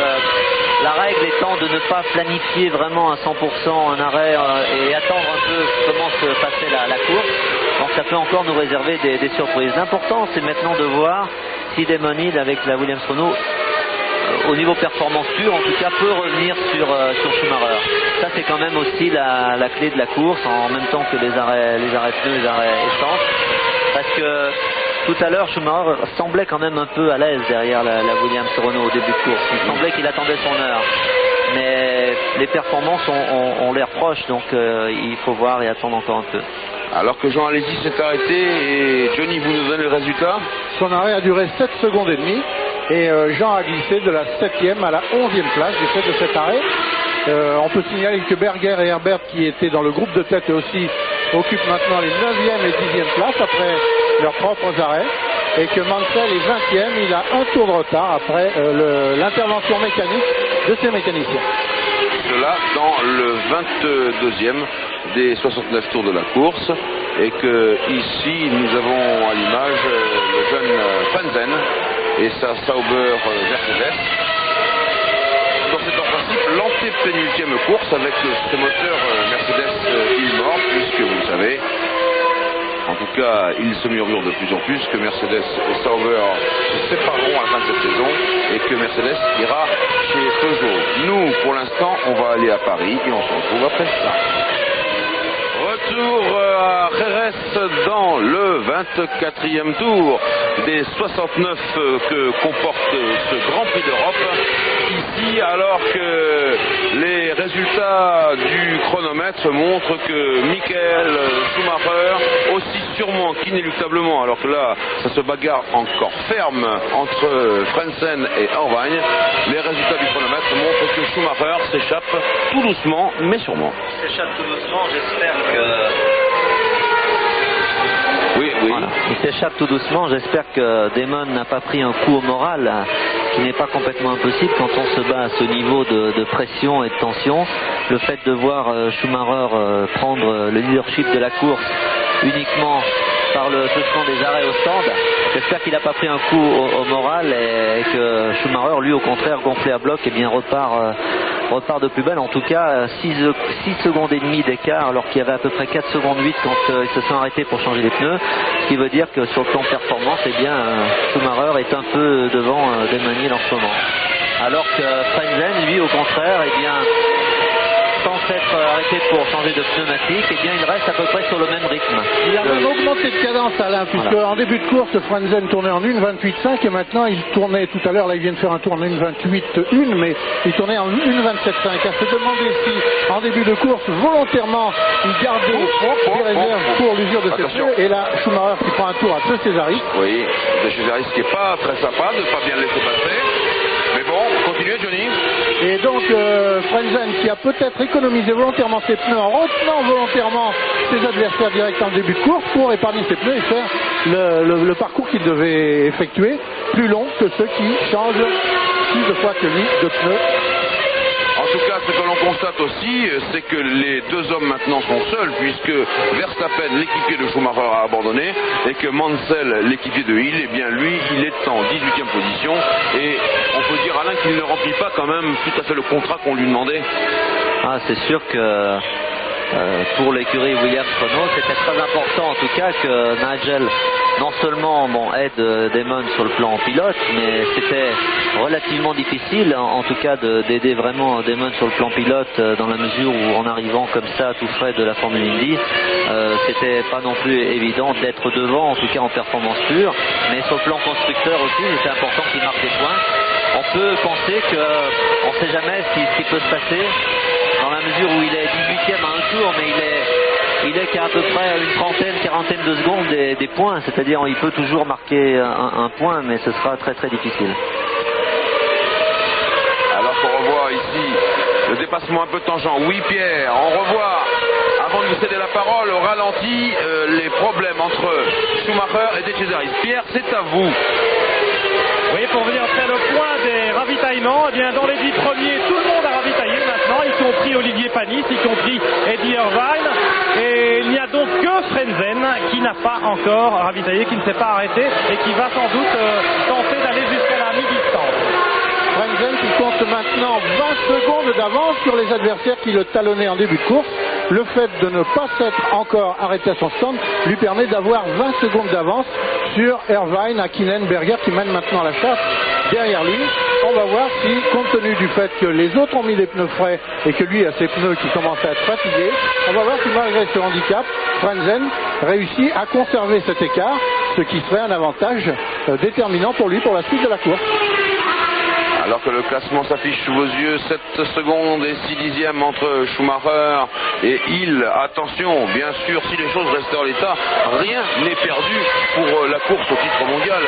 la règle étant de ne pas planifier vraiment à 100% un arrêt et attendre un peu comment se passait la course. Donc ça peut encore nous réserver des surprises. L'important, c'est maintenant de voir si Damon Hill avec la Williams-Renault au niveau performance pure, en tout cas, peut revenir sur Schumacher. Ça, c'est quand même aussi la clé de la course, en même temps que les arrêts pneus, les arrêts essence. Parce que tout à l'heure, Schumacher semblait quand même un peu à l'aise derrière la Williams-Renault au début de course. Il semblait qu'il attendait son heure. Mais les performances ont l'air proches, donc il faut voir et attendre encore un peu. Alors que Jean Alesi s'est arrêté, et Johnny, vous nous donnez le résultat? Son arrêt a duré 7 secondes et demie. Et Jean a glissé de la 7e à la 11e place du fait de cet arrêt. On peut signaler que Berger et Herbert, qui étaient dans le groupe de tête aussi, occupent maintenant les 9e et 10e places après leurs propres arrêts. Et que Mansell est 20e, il a un tour de retard après l'intervention mécanique de ses mécaniciens. Cela dans le 22e des 69 tours de la course. Et que ici, nous avons à l'image le jeune Frentzen et sa Sauber Mercedes. Donc c'est en principe l'antépénultième course avec ce moteur Mercedes Ilmor, puisque vous le savez, en tout cas il se murmure de plus en plus que Mercedes et Sauber se sépareront à la fin de cette saison et que Mercedes ira chez Peugeot. Nous, pour l'instant, on va aller à Paris et on se retrouve après ça. Retour à Jerez dans le 24e tour des 69 que comporte ce Grand Prix d'Europe. Ici, alors que les résultats du chronomètre montrent que Michael Schumacher, aussi sûrement qu'inéluctablement, alors que là, ça se bagarre encore ferme entre Frentzen et Irvine, les résultats du chronomètre montrent que Schumacher s'échappe tout doucement, mais sûrement. S'échappe tout doucement, j'espère que... Oui. Voilà. Il s'échappe tout doucement, j'espère que Damon n'a pas pris un coup au moral, qui n'est pas complètement impossible quand on se bat à ce niveau de pression et de tension. Le fait de voir Schumacher prendre le leadership de la course uniquement par le truchement des arrêts au stand, j'espère qu'il n'a pas pris un coup au moral et que Schumacher, lui, au contraire, gonflé à bloc, et bien repart repart de plus belle. En tout cas, 6 secondes et demie d'écart, alors qu'il y avait à peu près 4 secondes 8 quand ils se sont arrêtés pour changer les pneus. Ce qui veut dire que sur le plan performance, eh bien, Schumacher est un peu devant Demesnil en ce moment. Alors que Frentzen, lui, au contraire, eh bien, sans s'être arrêté pour changer de pneumatique, eh bien, il reste à peu près sur le même rythme. Il a même augmenté de cadence, Alain, puisque en début de course, Frentzen tournait en 1,28,5 et maintenant il tournait tout à l'heure, là il vient de faire un tour en 1,28,1, mais il tournait en 1,27,5. À se demander si, en début de course, volontairement, il gardait des réserves pour l'usure de ses pneus. Et là, Schumacher qui prend un tour à De Cesaris. Oui, De Cesaris qui n'est pas très sympa de ne pas bien le laisser passer. Mais bon, continuez, Johnny. Et donc Frentzen qui a peut-être économisé volontairement ses pneus en retenant volontairement ses adversaires directs en début de course pour épargner ses pneus et faire le parcours qu'il devait effectuer plus long que ceux qui changent plus de fois que lui de pneus. En tout cas, ce que l'on constate aussi, c'est que les deux hommes maintenant sont seuls, puisque Verstappen, l'équipier de Schumacher, a abandonné, et que Mansell, l'équipier de Hill, eh bien lui, il est en 18e position, et on peut dire, Alain, qu'il ne remplit pas quand même tout à fait le contrat qu'on lui demandait. Ah, c'est sûr que pour l'écurie Williams-Renault, c'était très important en tout cas que Nigel non seulement aide Damon sur le plan pilote, mais c'était relativement difficile en tout cas d'aider vraiment Damon sur le plan pilote dans la mesure où en arrivant comme ça tout frais de la Formule Indy, c'était pas non plus évident d'être devant, en tout cas en performance pure, mais sur le plan constructeur aussi, c'était important qu'il marque des points. On peut penser qu'on ne sait jamais ce qui peut se passer dans la mesure où il est 18e à un tour, mais il est qu'à peu près une quarantaine de secondes des points, c'est-à-dire il peut toujours marquer un point, mais ce sera très très difficile. Alors qu'on revoit ici le dépassement un peu tangent. Oui, Pierre, on revoit, avant de vous céder la parole, au ralenti, les problèmes entre Schumacher et De Cesaris. Pierre, c'est à vous. Oui, pour venir faire le point des ravitaillements, eh bien, dans les 10 premiers, tout le monde a ravitaillé maintenant, y compris Olivier Panis, y compris Eddie Irvine. Et il n'y a donc que Frentzen qui n'a pas encore ravitaillé, qui ne s'est pas arrêté et qui va sans doute tenter d'aller jusqu'à la mi-distance. Frentzen qui compte maintenant 20 secondes d'avance sur les adversaires qui le talonnaient en début de course. Le fait de ne pas s'être encore arrêté à son stand lui permet d'avoir 20 secondes d'avance sur Irvine, Hakkinen, Berger qui mènent maintenant la chasse derrière lui. On va voir si, compte tenu du fait que les autres ont mis les pneus frais et que lui a ses pneus qui commencent à être fatigués, on va voir si malgré ce handicap, Frentzen réussit à conserver cet écart, ce qui serait un avantage déterminant pour lui pour la suite de la course. Alors que le classement s'affiche sous vos yeux, 7 secondes et 6 dixièmes entre Schumacher et Hill. Attention, bien sûr, si les choses restent en l'état, rien n'est perdu pour la course au titre mondial,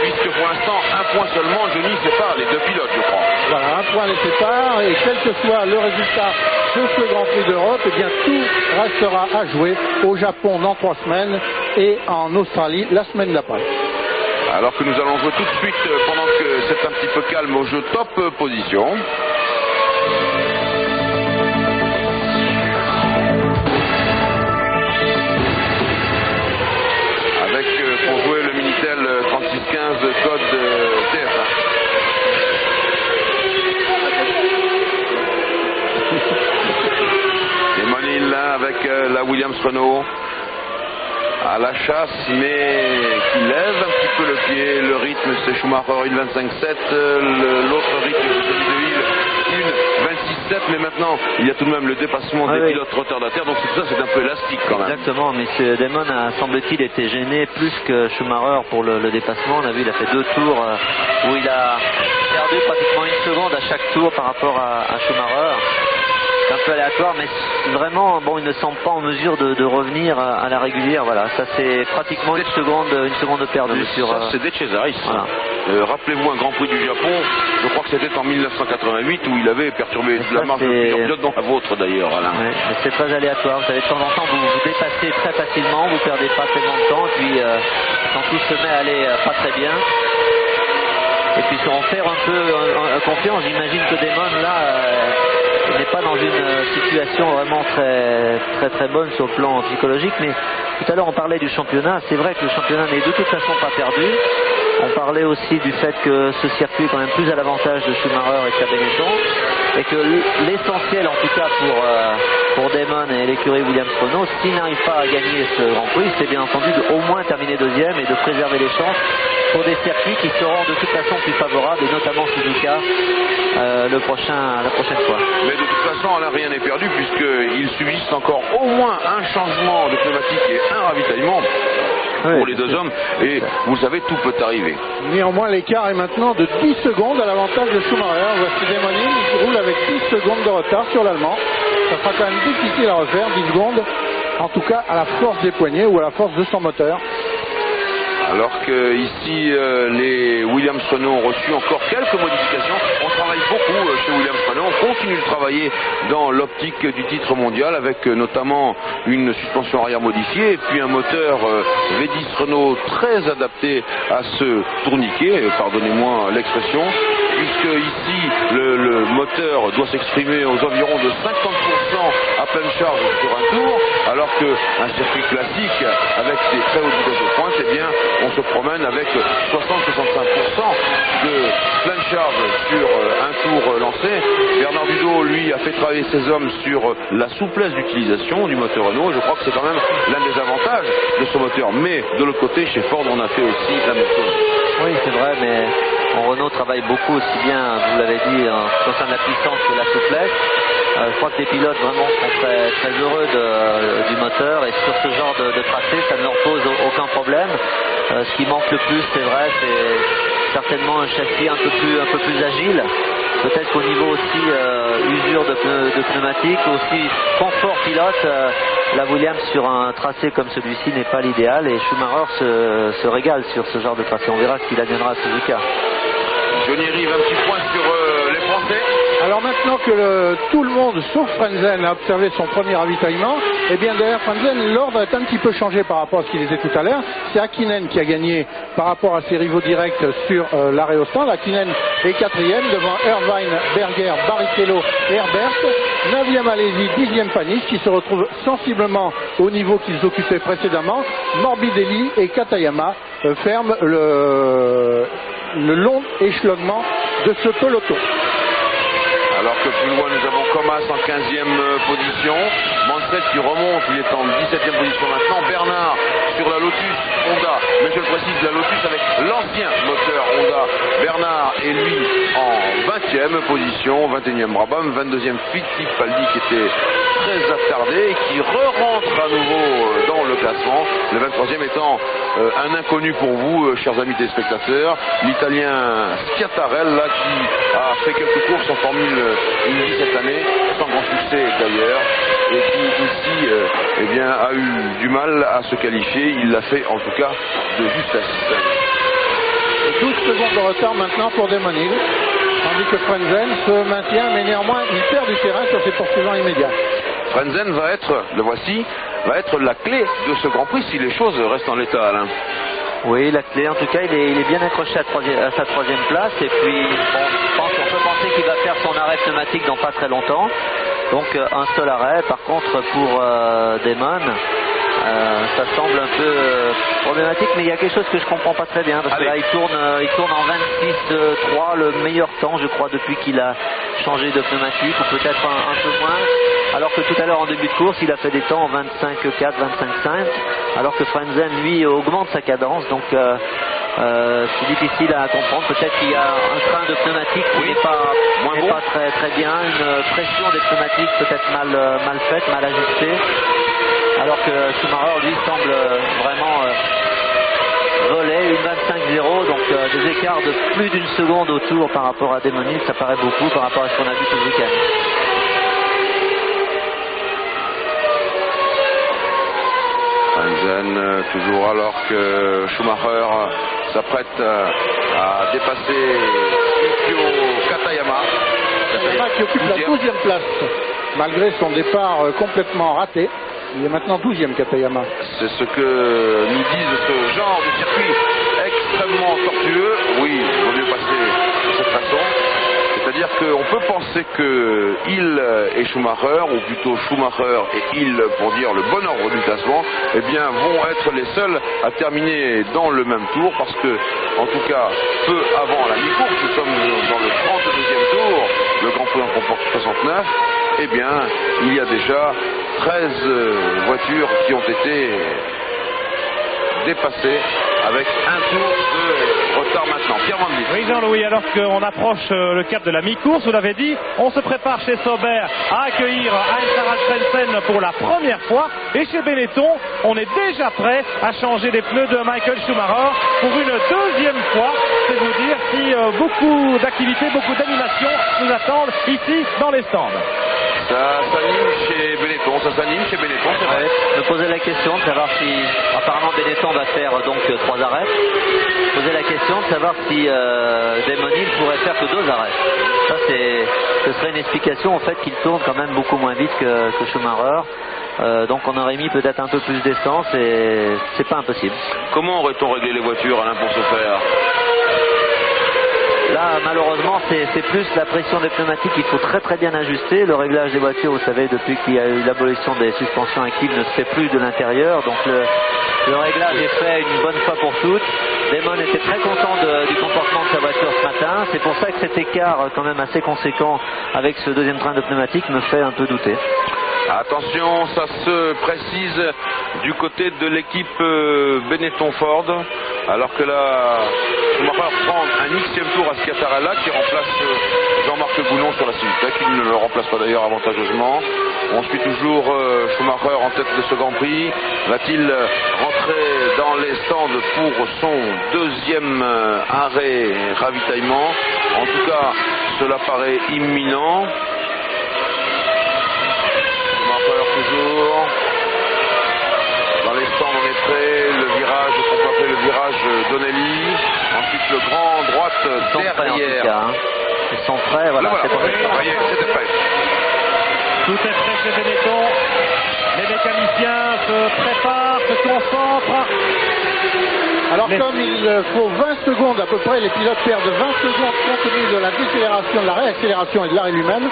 puisque pour l'instant, un point seulement, Johnny, sépare les deux pilotes, je crois. Voilà, un point les sépare, et quel que soit le résultat de ce Grand Prix d'Europe, eh bien tout restera à jouer au Japon dans 3 semaines et en Australie la semaine d'après. Alors que nous allons jouer tout de suite, pendant que c'est un petit peu calme, au jeu top position. Avec, pour jouer le Minitel 3615 code TF1. Damon Hill là avec la Williams-Renault. À la chasse, mais qui lève un petit peu le pied. Le rythme, c'est Schumacher 1,25,7. L'autre rythme, c'est celui de Hill, 1,26,7. Mais maintenant, il y a tout de même le dépassement des pilotes retardataires. Donc tout ça, c'est un peu élastique quand même. Exactement, mais Damon a, semble-t-il, été gêné plus que Schumacher pour le dépassement. On a vu, il a fait 2 tours où il a perdu pratiquement 1 seconde à chaque tour par rapport à Schumacher. C'est un peu aléatoire, mais vraiment, il ne semble pas en mesure de revenir à la régulière. Voilà, ça c'est pratiquement une seconde perdue sur. Ça, c'est De Cesaris. Voilà. Rappelez-vous un Grand Prix du Japon, je crois que c'était en 1988 où il avait perturbé la marche de plusieurs pilotes, dont la vôtre d'ailleurs, Alain. Ouais, c'est très aléatoire. Vous savez, de temps en temps, vous vous dépassez très facilement, vous perdez pas tellement de temps, et puis quand tout se met à aller pas très bien. Et puis on fait un peu confiance. J'imagine que Damon là n'est pas dans une situation vraiment très bonne sur le plan psychologique, mais tout à l'heure on parlait du championnat. C'est vrai que le championnat n'est de toute façon pas perdu. On parlait aussi du fait que ce circuit est quand même plus à l'avantage de Schumacher et de sa Benetton. et que l'essentiel en tout cas pour Damon et l'écurie Williams-Renault, s'ils n'arrivent pas à gagner ce Grand Prix, c'est bien entendu de au moins terminer deuxième et de préserver les chances pour des circuits qui seront de toute façon plus favorables, et notamment Suzuka la prochaine fois. Mais de toute façon, Alain, rien n'est perdu puisqu'il subsiste encore au moins un changement de pneumatique et un ravitaillement pour les deux hommes, et vous le savez, tout peut arriver. Néanmoins, l'écart est maintenant de 10 secondes à l'avantage de Schumacher. Voici Damon Hill qui roule avec 10 secondes de retard sur l'Allemand. Ça sera quand même difficile à refaire, 10 secondes, en tout cas à la force des poignets ou à la force de son moteur. Alors que ici, les Williams-Renault ont reçu encore quelques modifications. On travaille beaucoup chez Williams-Renault. On continue de travailler dans l'optique du titre mondial avec notamment une suspension arrière modifiée et puis un moteur V10 Renault très adapté à ce tourniquet, pardonnez-moi l'expression, puisque ici le moteur doit s'exprimer aux environs de 50% à pleine charge sur un tour, alors qu'un circuit classique avec des très hautes vitesses de pointe, eh bien, on se promène avec 60-65% de pleine charge sur un tour lancé. Bernard Dudot, lui, a fait travailler ses hommes sur la souplesse d'utilisation du moteur Renault. Je crois que c'est quand même l'un des avantages de ce moteur. Mais de l'autre côté, chez Ford, on a fait aussi la même chose. Oui, c'est vrai, mais Renault travaille beaucoup aussi bien, vous l'avez dit, en ce qui concerne la puissance que la souplesse. Je crois que les pilotes vraiment sont très, très heureux du moteur, et sur ce genre de tracé, ça ne leur pose aucun problème. Ce qui manque le plus, c'est vrai, c'est certainement un châssis un peu plus agile. Peut-être qu'au niveau aussi usure de pneumatique, aussi confort pilote, la Williams sur un tracé comme celui-ci n'est pas l'idéal, et Schumacher se régale sur ce genre de tracé. On verra ce qu'il adviendra à Suzuka. Johnny Rive, un petit point sur les Français. Alors maintenant que tout le monde, sauf Frentzen, a observé son premier ravitaillement, eh bien derrière Frentzen, l'ordre est un petit peu changé par rapport à ce qu'il était tout à l'heure. C'est Hakkinen qui a gagné par rapport à ses rivaux directs sur l'arrêt au stand. Hakkinen est 4e devant Irvine, Berger, Barrichello et Herbert. 9e Alesi, 10e Panis qui se retrouve sensiblement au niveau qu'ils occupaient précédemment. Morbidelli et Katayama ferment le long échelonnement de ce peloton. Alors que plus loin, nous avons Comas en 15e position. Mansell qui remonte, il est en 17e position maintenant. Bernard sur la Lotus Honda. Mais je le précise, la Lotus avec l'ancien moteur Honda. Bernard est lui en 20e position. 21e Brabham, 22e Fittipaldi qui était très attardé et qui re-rentre à nouveau dans le classement. Le 23e étant un inconnu pour vous, chers amis téléspectateurs. L'Italien Schiattarella qui a fait quelques courses en Formule Indy cette année, sans grand succès d'ailleurs, et qui ici eh bien, a eu du mal à se qualifier. Il l'a fait en tout cas de justesse. 12 secondes de retard maintenant pour Damon Hill, tandis que Frentzen se maintient, mais néanmoins il perd du terrain sur ses poursuivants immédiats. Frentzen va être, le voici, va être la clé de ce Grand Prix si les choses restent en l'état, Alain. Oui, la clé, en tout cas, il est bien accroché à sa troisième place. Et puis, bon, on peut penser qu'il va faire son arrêt pneumatique dans pas très longtemps. Donc, un seul arrêt. Par contre, pour Damon, ça semble un peu problématique, mais il y a quelque chose que je comprends pas très bien, parce que là, il tourne en 26.3, le meilleur temps, je crois, depuis qu'il a changé de pneumatique, ou peut-être un peu moins. Alors que tout à l'heure en début de course, il a fait des temps en 25.4, 25.5, alors que Frentzen, lui, augmente sa cadence. Donc c'est difficile à comprendre. Peut-être qu'il y a un train de pneumatique qui n'est pas très, très bien, une pression des pneumatiques peut-être mal faite, mal ajustée. Alors que Schumacher, lui, semble vraiment voler une 25.0, donc des écarts de plus d'une seconde au tour par rapport à Damon Hill, ça paraît beaucoup par rapport à ce qu'on a vu ce week-end. Frentzen, toujours alors que Schumacher s'apprête à dépasser Katayama. Katayama qui occupe la 12e place, malgré son départ complètement raté. Il est maintenant 12e Katayama. C'est ce que nous disent ce genre de circuit extrêmement tortueux. Oui, il vaut mieux passer de cette façon. C'est-à-dire qu'on peut penser que Hill et Schumacher, ou plutôt Schumacher et Hill, pour dire le bon ordre du classement, eh bien, vont être les seuls à terminer dans le même tour, parce que, en tout cas, peu avant la mi-course, nous sommes dans le 32e tour, le Grand Prix voiture en comporte 69, eh bien, il y a déjà 13 voitures qui ont été dépassées avec un tour de retard maintenant. Pierre Van Vliet. Oui, Jean-Louis, alors qu'on approche le cap de la mi-course, vous l'avez dit, on se prépare chez Sauber à accueillir Heinz-Harald Frentzen pour la première fois. Et chez Benetton, on est déjà prêt à changer les pneus de Michael Schumacher pour une deuxième fois. C'est vous dire si beaucoup d'activités, beaucoup d'animations nous attendent ici dans les stands. Ça s'anime chez Benetton, c'est vrai. Me poser la question de savoir si, apparemment Benetton va faire donc 3 arrêts. Poser la question de savoir si Damon Hill pourrait faire que 2 arrêts. Ça, ce serait une explication au fait qu'il tourne quand même beaucoup moins vite que Schumacher. Donc on aurait mis peut-être un peu plus d'essence et c'est pas impossible. Comment aurait-on réglé les voitures, Alain, pour ce faire? Là, malheureusement, c'est plus la pression des pneumatiques qu'il faut très bien ajuster. Le réglage des voitures, vous savez, depuis qu'il y a eu l'abolition des suspensions actives, ne se fait plus de l'intérieur. Donc le réglage est fait une bonne fois pour toutes. Damon était très content du comportement de sa voiture ce matin. C'est pour ça que cet écart quand même assez conséquent avec ce deuxième train de pneumatiques me fait un peu douter. Attention, ça se précise du côté de l'équipe Benetton Ford, alors que là, Schumacher prend un xème tour à Schiattarella qui remplace Jean-Marc Goulon sur la Civic, qui ne le remplace pas d'ailleurs avantageusement. On suit toujours Schumacher en tête de ce Grand Prix. Va-t-il rentrer dans les stands pour son deuxième arrêt ravitaillement? En tout cas, cela paraît imminent. Toujours dans les stands, on est prêt. Le virage qu'on peut appeler le virage Donnelly. Ensuite le grand droite derrière. Ils sont prêts, voilà. C'était prêt. Tout est prêt chez Benetton. Les mécaniciens se préparent, se concentrent. Alors comme il faut 20 secondes à peu près, les pilotes perdent 20 secondes compte tenu de la décélération, de la réaccélération et de l'arrêt lui-même,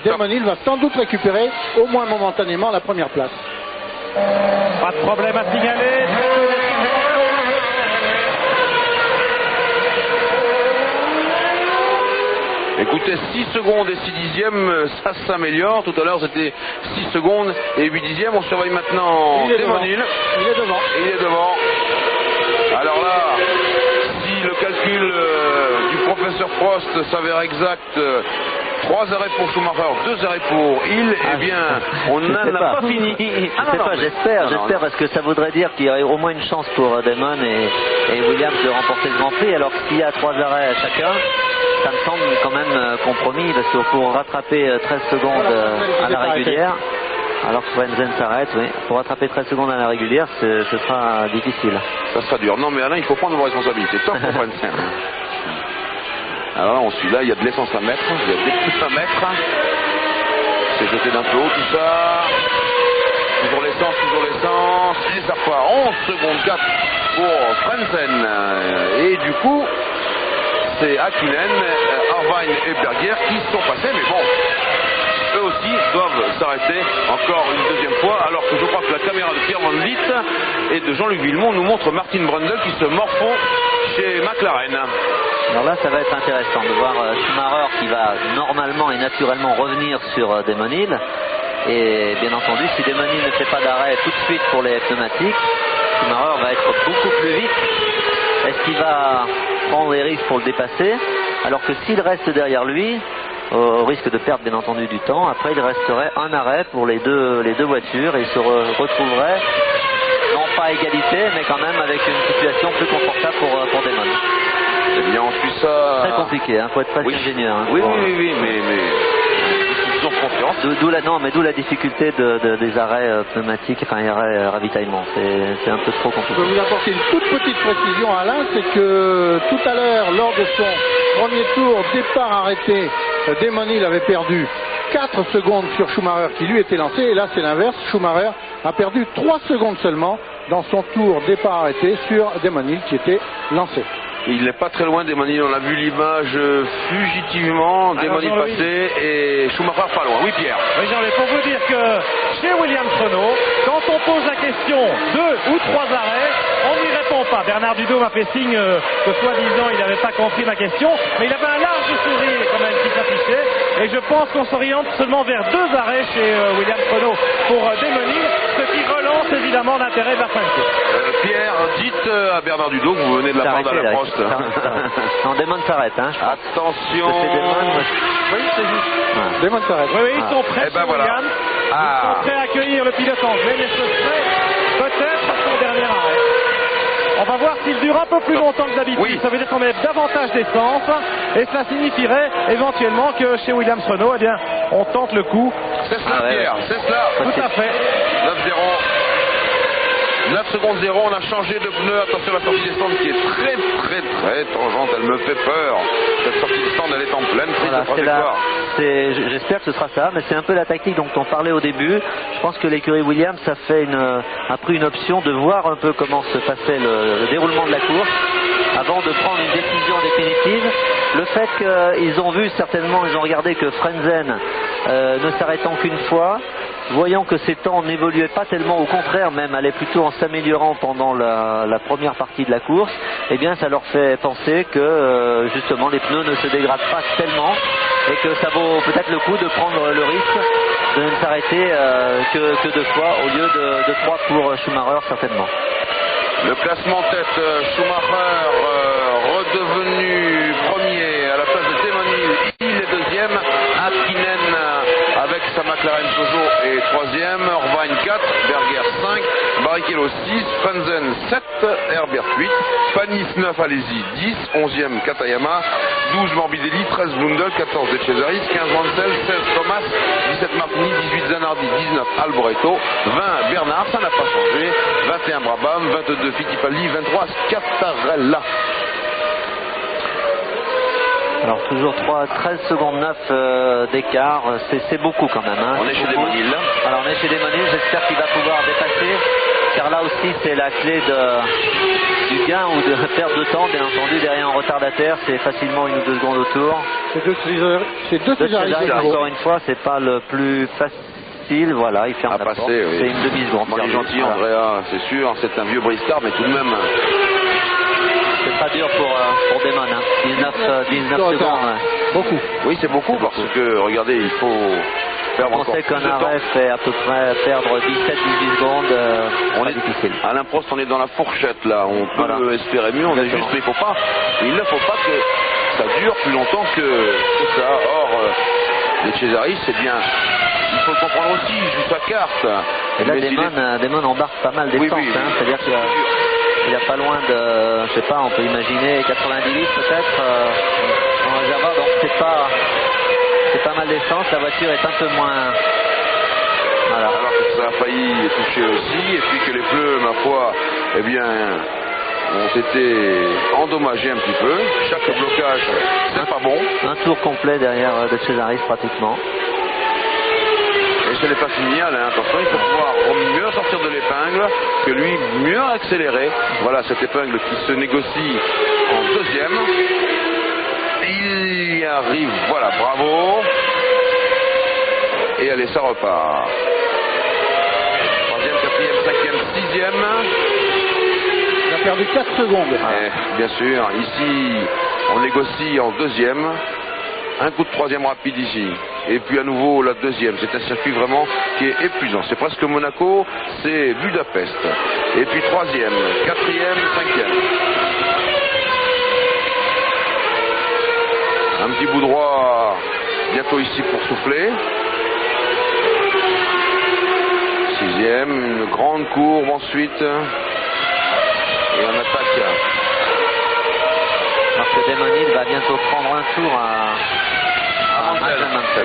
Damon Hill va sans doute récupérer au moins momentanément la première place. Pas de problème à signaler. Écoutez, 6 secondes et 6 dixièmes, ça s'améliore. Tout à l'heure, c'était 6 secondes et 8 dixièmes. On surveille maintenant Damon Hill. Il est devant. Il est devant. Alors là, si le calcul du professeur Prost s'avère exact, 3 arrêts pour Schumacher, 2 arrêts pour Hill, eh bien, on n'en a pas fini. J'espère parce que ça voudrait dire qu'il y aurait au moins une chance pour Damon et Williams de remporter le Grand Prix. Alors s'il y a 3 arrêts à chacun, ça me semble quand même compromis parce que pour rattraper 13 secondes à la régulière, alors que Frentzen s'arrête, oui. Pour rattraper 13 secondes à la régulière, ce sera difficile. Ça sera dur. Non mais Alain, il faut prendre vos responsabilités. Top pour Frentzen. Alors là, on suit là, il y a de l'essence à mettre, il y a des pouces à mettre. C'est jeté d'un peu haut tout ça. Toujours l'essence. Et ça part 11 secondes 4 pour Frentzen. Et du coup, c'est Hakkinen, Irvine et Berger qui sont passés, mais bon, eux aussi doivent s'arrêter encore une deuxième fois, alors que je crois que la caméra de Pierre Van Vliet et de Jean-Luc Villemont nous montre Martin Brundle qui se morfond chez McLaren. Alors là, ça va être intéressant de voir Schumacher qui va normalement et naturellement revenir sur Damon Hill. Et bien entendu, si Damon Hill ne fait pas d'arrêt tout de suite pour les pneumatiques, Schumacher va être beaucoup plus vite. Est-ce qu'il va prendre les risques pour le dépasser? Alors que s'il reste derrière lui, au risque de perdre bien entendu du temps, après il resterait un arrêt pour les deux voitures et il se retrouverait non pas à égalité mais quand même avec une situation plus confortable pour Damon. Eh bien on suit ça. Très compliqué, faut être très ingénieur. Oui, mais décision de confiance. D'où la difficulté des arrêts pneumatiques, enfin arrêts ravitaillement. C'est un peu trop compliqué. Je peux vous apporter une toute petite précision, Alain, c'est que tout à l'heure, lors de son premier tour, départ arrêté, Damon Hill avait perdu 4 secondes sur Schumacher qui lui était lancé, et là c'est l'inverse, Schumacher a perdu 3 secondes seulement dans son tour départ arrêté sur Damon Hill qui était lancé. Il n'est pas très loin Damon Hill, on a vu l'image fugitivement, Damon Hill passé et Schumacher pas loin. Oui Pierre. Oui Jean-Luc, pour vous dire que chez Williams Renault, quand on pose la question 2 ou 3 arrêts, on n'y répond pas. Bernard Dudot m'a fait signe que soi-disant il n'avait pas compris ma question, mais il avait un large sourire quand même qui s'affichait. Et je pense qu'on s'oriente seulement vers 2 arrêts chez Williams Renault pour Desmonil, ce qui relance évidemment l'intérêt de la Frankie. Pierre, dites à Bernard Dudot que vous venez de la prendre à la Prost. Non, Desmond s'arrête. Hein, attention. Oui, c'est juste. Desmond s'arrête. Oui, ils sont prêts chez Williams. Ils sont prêts à accueillir le pilote anglais, mais ce serait peut-être son dernier arrêt. On va voir s'il dure un peu plus longtemps que d'habitude. Oui. Ça veut dire qu'on met davantage d'essence et cela signifierait éventuellement que chez Williams Renault, eh bien, on tente le coup. C'est cela, Pierre, c'est cela. Tout à fait. 9 secondes 0, on a changé de pneu. Attention à la sortie des stands qui est très tangente, elle me fait peur. Cette sortie des stands, elle est en pleine prise de trajectoire. J'espère que ce sera ça, mais c'est un peu la tactique dont on parlait au début. Je pense que l'écurie Williams a pris une option de voir un peu comment se passait le déroulement de la course avant de prendre une décision définitive. Le fait qu'ils ont vu certainement, ils ont regardé que Frentzen ne s'arrêtant qu'une fois, voyant que ses temps n'évoluaient pas tellement, au contraire même allaient plutôt en s'améliorant pendant la première partie de la course, eh bien ça leur fait penser que justement les pneus ne se dégradent pas tellement et que ça vaut peut-être le coup de prendre le risque de ne s'arrêter que 2 fois au lieu de 3 pour Schumacher certainement. Le classement tête, Schumacher redevenu premier à la place de Desmonil, il est deuxième, Hakkinen avec sa McLaren Peugeot est troisième, Irvine 4, Berger 5, Barrichello 6, Frentzen 7, Herbert 8, Panis 9, Alesi 10, 11e Katayama, 12 Morbidelli, 13 Blundell, 14 De Cesaris, 15 Mansell, 16 Thomas, 17 Martini, 18 Zanardi, 19 Alboreto, 20 Bernard, ça n'a pas changé, 21 Brabham, 22 Fittipaldi, 23 Scattarella. Alors toujours 13 secondes 9 d'écart, c'est beaucoup quand même. Hein. On est chez Desmonil. Alors on est chez Desmonil, j'espère qu'il va pouvoir dépasser, car là aussi c'est la clé du gain ou de perte de temps, bien entendu. Derrière un retardataire, c'est facilement 1 ou 2 secondes autour. C'est deux Cesaris. Encore une fois, c'est pas le plus facile. Voilà, il ferme la porte. Oui. C'est une demi-seconde. Il est gentil, voilà. Andrea, c'est sûr. C'est un vieux briscard, mais tout de même. C'est pas dur pour Damon, hein. 19 secondes. Ouais. Beaucoup. Oui, c'est beaucoup parce que, regardez, il faut faire encore plus de temps. On sait qu'un arrêt fait à peu près perdre 17-18 secondes. On est difficile. À l'improst, on est dans la fourchette là. On peut espérer mieux. On est juste, mais il ne faut pas que ça dure plus longtemps que ça. Or, les Cesaris, c'est bien. Il faut le comprendre aussi. Il joue sa carte. Et là, Damon embarque pas mal d'essence. Oui. Hein, c'est-à-dire qu'il il n'y a pas loin de, je sais pas, on peut imaginer 90 litres peut-être en réservoir, donc c'est pas mal d'essence, la voiture est un peu moins. Voilà. Alors que ça a failli toucher aussi, et puis que les pneus, ma foi, eh bien, ont été endommagés un petit peu. Chaque blocage, c'est pas bon. Un tour complet derrière De Cesaris pratiquement. Et ce n'est pas fini, Alain, attention, il faut pouvoir mieux sortir de l'épingle, que lui mieux accélérer. Voilà cette épingle qui se négocie en deuxième. Il y arrive, voilà, bravo. Et allez, ça repart. 3e, 4e, 5e, 6e. Il a perdu 4 secondes. Et, bien sûr, ici, on négocie en deuxième. Un coup de 3e rapide ici. Et puis à nouveau la 2e. C'est un circuit vraiment qui est épuisant. C'est presque Monaco, c'est Budapest. Et puis 3e, 4e, 5e. Un petit bout droit bientôt ici pour souffler. 6e, une grande courbe ensuite. Et on attaque. Alors que Desmonil va bientôt prendre un tour à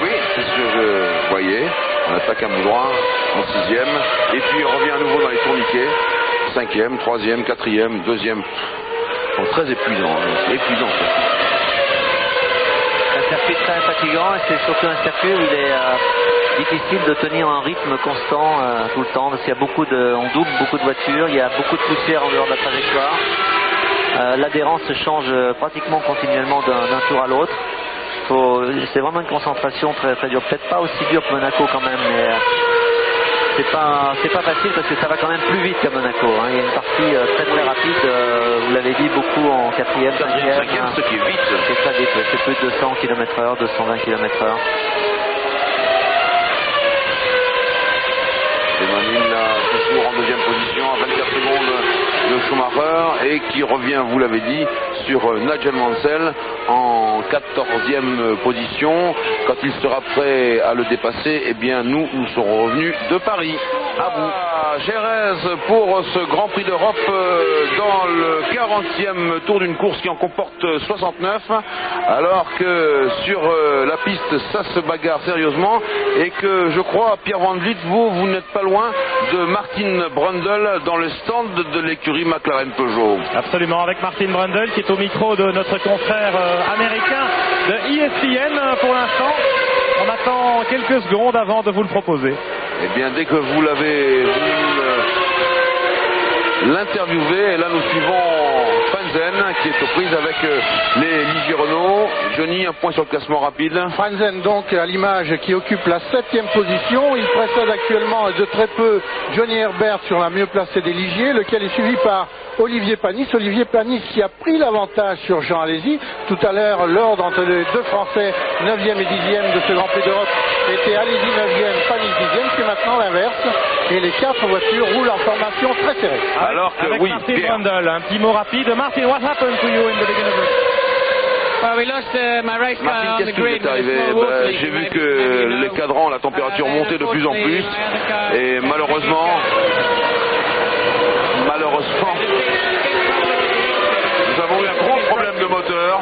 oui, c'est ce que je voyais. On attaque un bout droit en 6e. Et puis on revient à nouveau dans les tourniquets. 5e, 3e, 4e, 2e. Bon, très épuisant. C'est épuisant. Un circuit très fatigant et c'est surtout un circuit où il est difficile de tenir un rythme constant tout le temps. Parce qu'il y a on double beaucoup de voitures, il y a beaucoup de poussière en dehors de la trajectoire. L'adhérence change pratiquement continuellement d'un tour à l'autre. C'est vraiment une concentration très très dure. Peut-être pas aussi dure que Monaco quand même, mais c'est pas facile parce que ça va quand même plus vite qu'à Monaco. Hein. Il y a une partie très très rapide, vous l'avez dit, beaucoup en 4e, 5e. Ce qui est vite. C'est très vite, c'est plus de 200 km/h, 220 km/h. Demonil toujours en deuxième position à 24 secondes de Schumacher et qui revient, vous l'avez dit, sur Nigel Mansell en 14e position. Quand il sera prêt à le dépasser, eh bien nous serons revenus de Paris. À vous. Jerez pour ce Grand Prix d'Europe dans le 40e tour d'une course qui en comporte 69, alors que sur la piste ça se bagarre sérieusement et que je crois, Pierre Van Vliet, vous n'êtes pas loin de Martin Brundle dans le stand de l'écurie McLaren Peugeot. Absolument, avec Martin Brundle qui est au micro de notre confrère américain de ESPN pour l'instant. On attend quelques secondes avant de vous le proposer. Eh bien, dès que vous l'avez l'interviewé, et là nous suivons Frentzen qui est aux prises avec les Ligier Renault. Johnny, un point sur le classement rapide. Frentzen donc à l'image qui occupe la 7e position. Il précède actuellement de très peu Johnny Herbert sur la mieux placée des Ligier, lequel est suivi par Olivier Panis. Olivier Panis qui a pris l'avantage sur Jean Alesi. Tout à l'heure, l'ordre entre les deux Français 9e et 10e de ce Grand Prix d'Europe était Alesi 9e, Panis 10e. C'est maintenant l'inverse. Et les 4 voitures roulent en formation très serrée. Alors que avec oui, Martin Brundle, un petit mot rapide. Martin, what happened to you in the beginning of the... Well, we lost my race car Martin, on qu'est-ce the qui vous grid. est arrivé? J'ai vu que les cadrans, la température montait de plus en plus et malheureusement, nous avons eu un gros problème de moteur.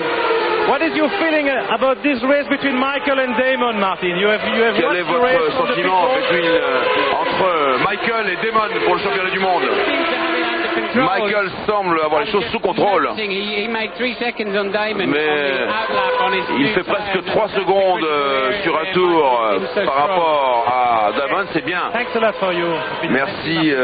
What is your feeling about this race between Michael and Damon, Martin? You have Quel est watched the race votre from the sentiment pit entre Michael et Damon pour le championnat du monde? Michael semble avoir les choses sous contrôle, mais il fait presque 3 secondes sur un tour par rapport à Damon, c'est bien. Merci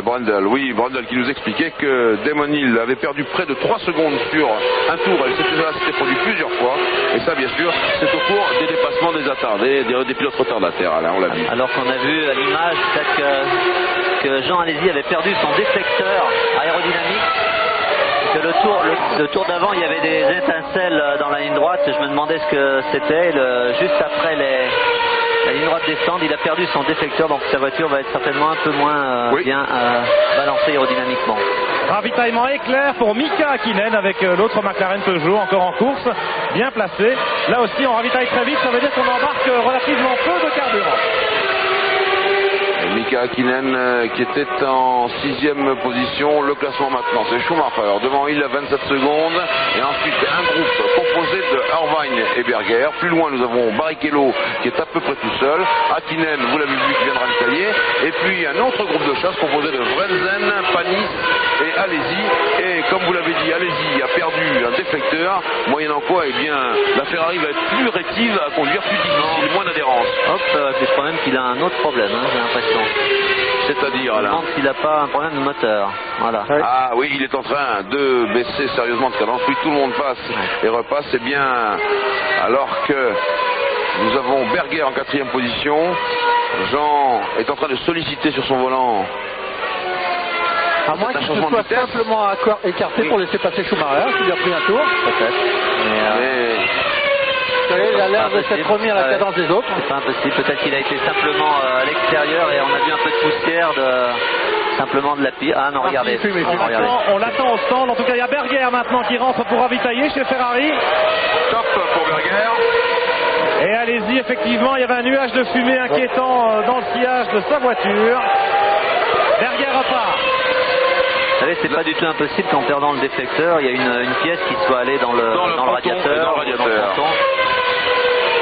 Brundle. Oui, Brundle qui nous expliquait que Damon Hill avait perdu près de 3 secondes sur un tour, et c'était produit plusieurs fois, et ça bien sûr c'est au cours des dépassements des attardés, des pilotes retardataires, là on l'a vu. Alors qu'on a vu à l'image que Jean Alesi avait perdu son déflecteur aérodynamique, que le tour d'avant il y avait des étincelles dans la ligne droite. Je me demandais ce que c'était. Juste après la ligne droite descendre, il a perdu son déflecteur, donc sa voiture va être certainement un peu moins bien balancée aérodynamiquement. Ravitaillement éclair pour Mika Hakkinen avec l'autre McLaren Peugeot encore en course, bien placé. Là aussi on ravitaille très vite, ça veut dire qu'on embarque relativement peu de carburant. Mika Hakkinen qui était en 6e position. Le classement maintenant, c'est Schumacher devant il à 27 secondes, et ensuite un groupe composé de Irvine et Berger. Plus loin nous avons Barrichello qui est à peu près tout seul, Hakkinen, vous l'avez vu, qui vient de ravitailler, et puis un autre groupe de chasse composé de Frentzen, Panis et Alesi. Et comme vous l'avez dit, Alesi a perdu un déflecteur, moyennant quoi eh bien la Ferrari va être plus rétive à conduire, plus difficile, moins d'adhérence. Hop, je crois même qu'il a un autre problème, hein, j'ai l'impression. C'est-à-dire, je me demande s'il n'a pas un problème de moteur. Voilà. Ah oui, il est en train de baisser sérieusement de cadence. Oui, tout le monde passe et repasse. C'est bien. Alors que nous avons Berger en 4e position. Jean est en train de solliciter sur son volant. À moins qu'il se soit simplement écarté pour laisser passer Schumacher, qui lui a pris un tour. Peut-être. Mais il a l'air de s'être remis à la cadence des autres. C'est pas impossible. Peut-être qu'il a été simplement à l'extérieur et on a vu un peu de poussière simplement de la pile. Ah non, regardez. On l'attend au stand. En tout cas, il y a Berger maintenant qui rentre pour ravitailler chez Ferrari. Top pour Berger. Et allez-y, effectivement, il y avait un nuage de fumée inquiétant dans le sillage de sa voiture. Berger repart. Vous savez, c'est pas du tout impossible qu'en perdant le déflecteur, il y a une pièce qui soit allée dans le radiateur.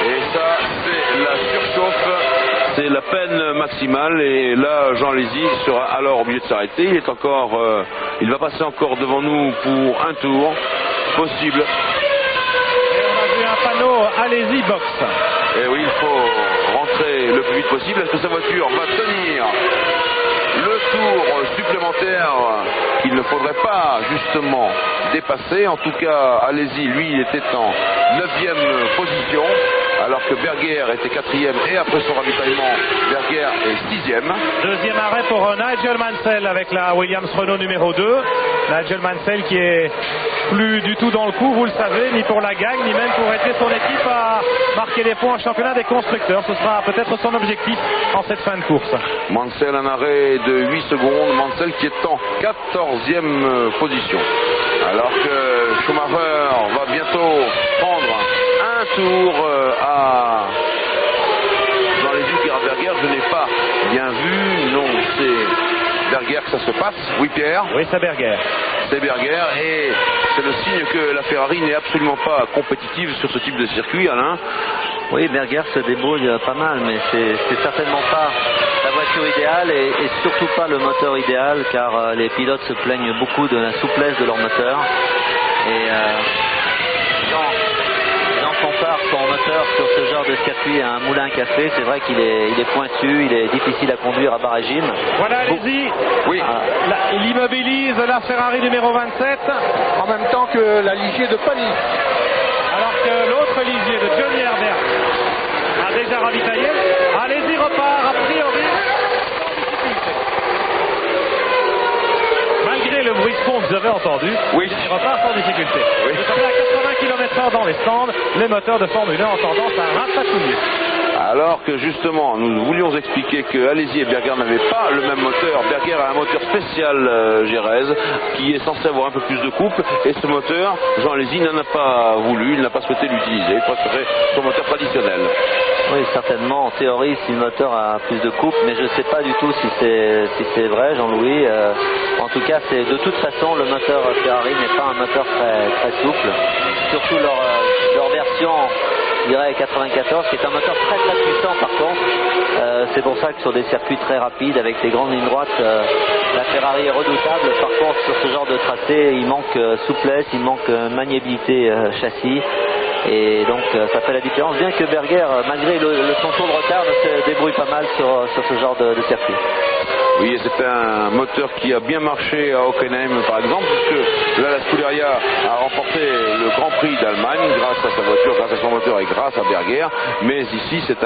Et ça, c'est la surchauffe, c'est la peine maximale. Et là, Jean Alesi sera alors obligé de s'arrêter. Il va passer encore devant nous pour un tour possible. Et on a vu un panneau Alesi Box. Et oui, il faut rentrer le plus vite possible. Est-ce que sa voiture va tenir le tour supplémentaire qu'il ne faudrait pas justement dépasser? En tout cas, Alesi, lui, il était en 9e position, alors que Berger était 4e et après son ravitaillement, Berger est 6e. Deuxième arrêt pour Nigel Mansell avec la Williams Renault numéro 2. Nigel Mansell qui est plus du tout dans le coup, vous le savez, ni pour la gagne, ni même pour aider son équipe à marquer des points au championnat des constructeurs. Ce sera peut-être son objectif en cette fin de course. Mansell, un arrêt de 8 secondes. Mansell qui est en 14e position. Alors que Schumacher va bientôt prendre un tour dans les yeux de Berger. Je n'ai pas bien vu. Non, c'est Berger que ça se passe. Oui, Pierre? Oui, c'est Berger. C'est Berger et c'est le signe que la Ferrari n'est absolument pas compétitive sur ce type de circuit, Alain. Oui, Berger se débrouille pas mal, mais c'est certainement pas la voiture idéale et surtout pas le moteur idéal, car les pilotes se plaignent beaucoup de la souplesse de leur moteur. Et Jean compare son moteur sur ce genre de circuit à un moulin à café. C'est vrai qu'il est pointu, il est difficile à conduire à bas régime. Voilà, allez-y. Oui. Il immobilise la Ferrari numéro 27. En même temps que la Ligier de Panis. Alors que l'autre Ligier de Johnny Herbert a déjà ravitaillé. Allez-y, repart a priori. Malgré le bruit de fond que vous avez entendu, oui, il repart sans difficulté. Oui. Vous savez, à 80 km/h dans les stands, les moteurs de Formule 1 ont tendance à ratatouiller. Alors que justement, nous voulions expliquer que Alesi et Berger n'avaient pas le même moteur. Berger a un moteur spécial Jerez qui est censé avoir un peu plus de coupe. Et ce moteur, Jean Alesi n'en a pas voulu, il n'a pas souhaité l'utiliser. Il préférait son moteur traditionnel. Oui, certainement, en théorie, si le moteur a plus de coupe, mais je ne sais pas du tout si c'est vrai, Jean-Louis. En tout cas, de toute façon, le moteur Ferrari n'est pas un moteur très souple. Surtout leur version, je dirais 94, qui est un moteur très puissant par contre. C'est pour ça que sur des circuits très rapides, avec des grandes lignes droites, la Ferrari est redoutable. Par contre, sur ce genre de tracé, il manque souplesse, il manque maniabilité châssis. Et donc ça fait la différence, bien que Berger, malgré son tour de retard, se débrouille pas mal sur ce genre de circuit. Oui, et c'est un moteur qui a bien marché à Hockenheim par exemple, puisque là la Scuderia a remporté le Grand Prix d'Allemagne grâce à sa voiture, grâce à son moteur et grâce à Berger. Mais ici c'est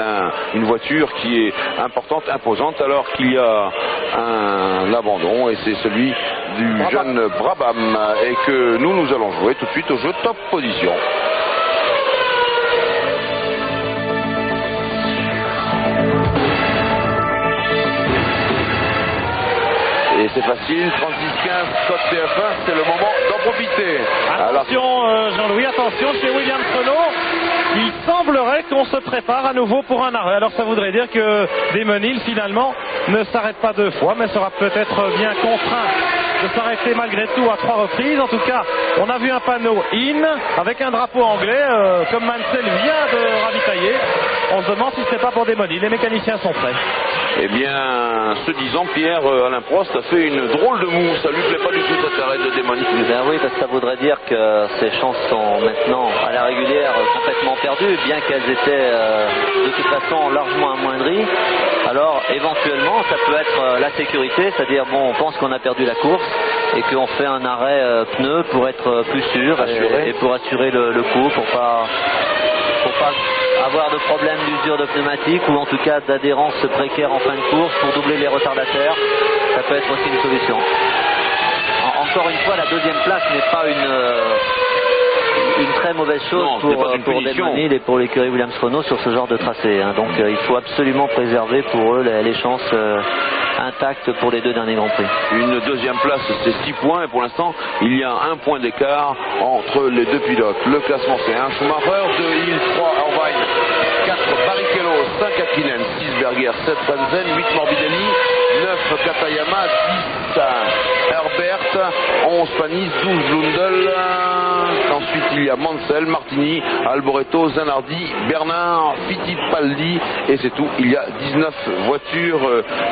une voiture qui est importante, imposante, alors qu'il y a un abandon et c'est celui du jeune Brabham et que nous allons jouer tout de suite au jeu Top Position. Et c'est facile, 36-15, code TF1, c'est le moment d'en profiter. Attention Jean-Louis, attention chez Williams Renault, il semblerait qu'on se prépare à nouveau pour un arrêt. Alors ça voudrait dire que Desmonil finalement ne s'arrête pas deux fois, mais sera peut-être bien contraint de s'arrêter malgré tout à 3 reprises. En tout cas, on a vu un panneau IN avec un drapeau anglais, comme Mansell vient de ravitailler. On se demande si ce n'est pas pour Desmonil. Les mécaniciens sont prêts. Eh bien, ce disant, Pierre, Alain Prost a fait une drôle de moue. Ça lui plaît pas du tout cette arrêt de Desmonil. Ben oui, parce que ça voudrait dire que ses chances sont maintenant à la régulière complètement perdues, bien qu'elles étaient de toute façon largement amoindries. Alors éventuellement, ça peut être la sécurité, c'est-à-dire bon, on pense qu'on a perdu la course et qu'on fait un arrêt pneu pour être plus sûr et pour assurer le coup, pour pas avoir de problème d'usure de pneumatique ou en tout cas d'adhérence précaire en fin de course pour doubler les retardataires. Ça peut être aussi une solution. Encore une fois, la deuxième place n'est pas une très mauvaise chose pour Desmonil et pour l'écurie Williams Renault sur ce genre de tracé. Donc il faut absolument préserver pour eux les chances intactes pour les 2 derniers Grands Prix. Une deuxième place, c'est 6 points et pour l'instant, il y a 1 point d'écart entre les 2 pilotes. Le classement, c'est 1 Schumacher, 2 Hill, 3 Irvine, 4 Barrichello, 5 Hakkinen, 6 Berger, 7 Panzen, 8 Morbidelli, 9 Katayama, 10 Herbert, 11 Panis, 12 Lundel. Ensuite, il y a Mansell, Martini, Alboreto, Zanardi, Bernard, Fittipaldi et c'est tout. Il y a 19 voitures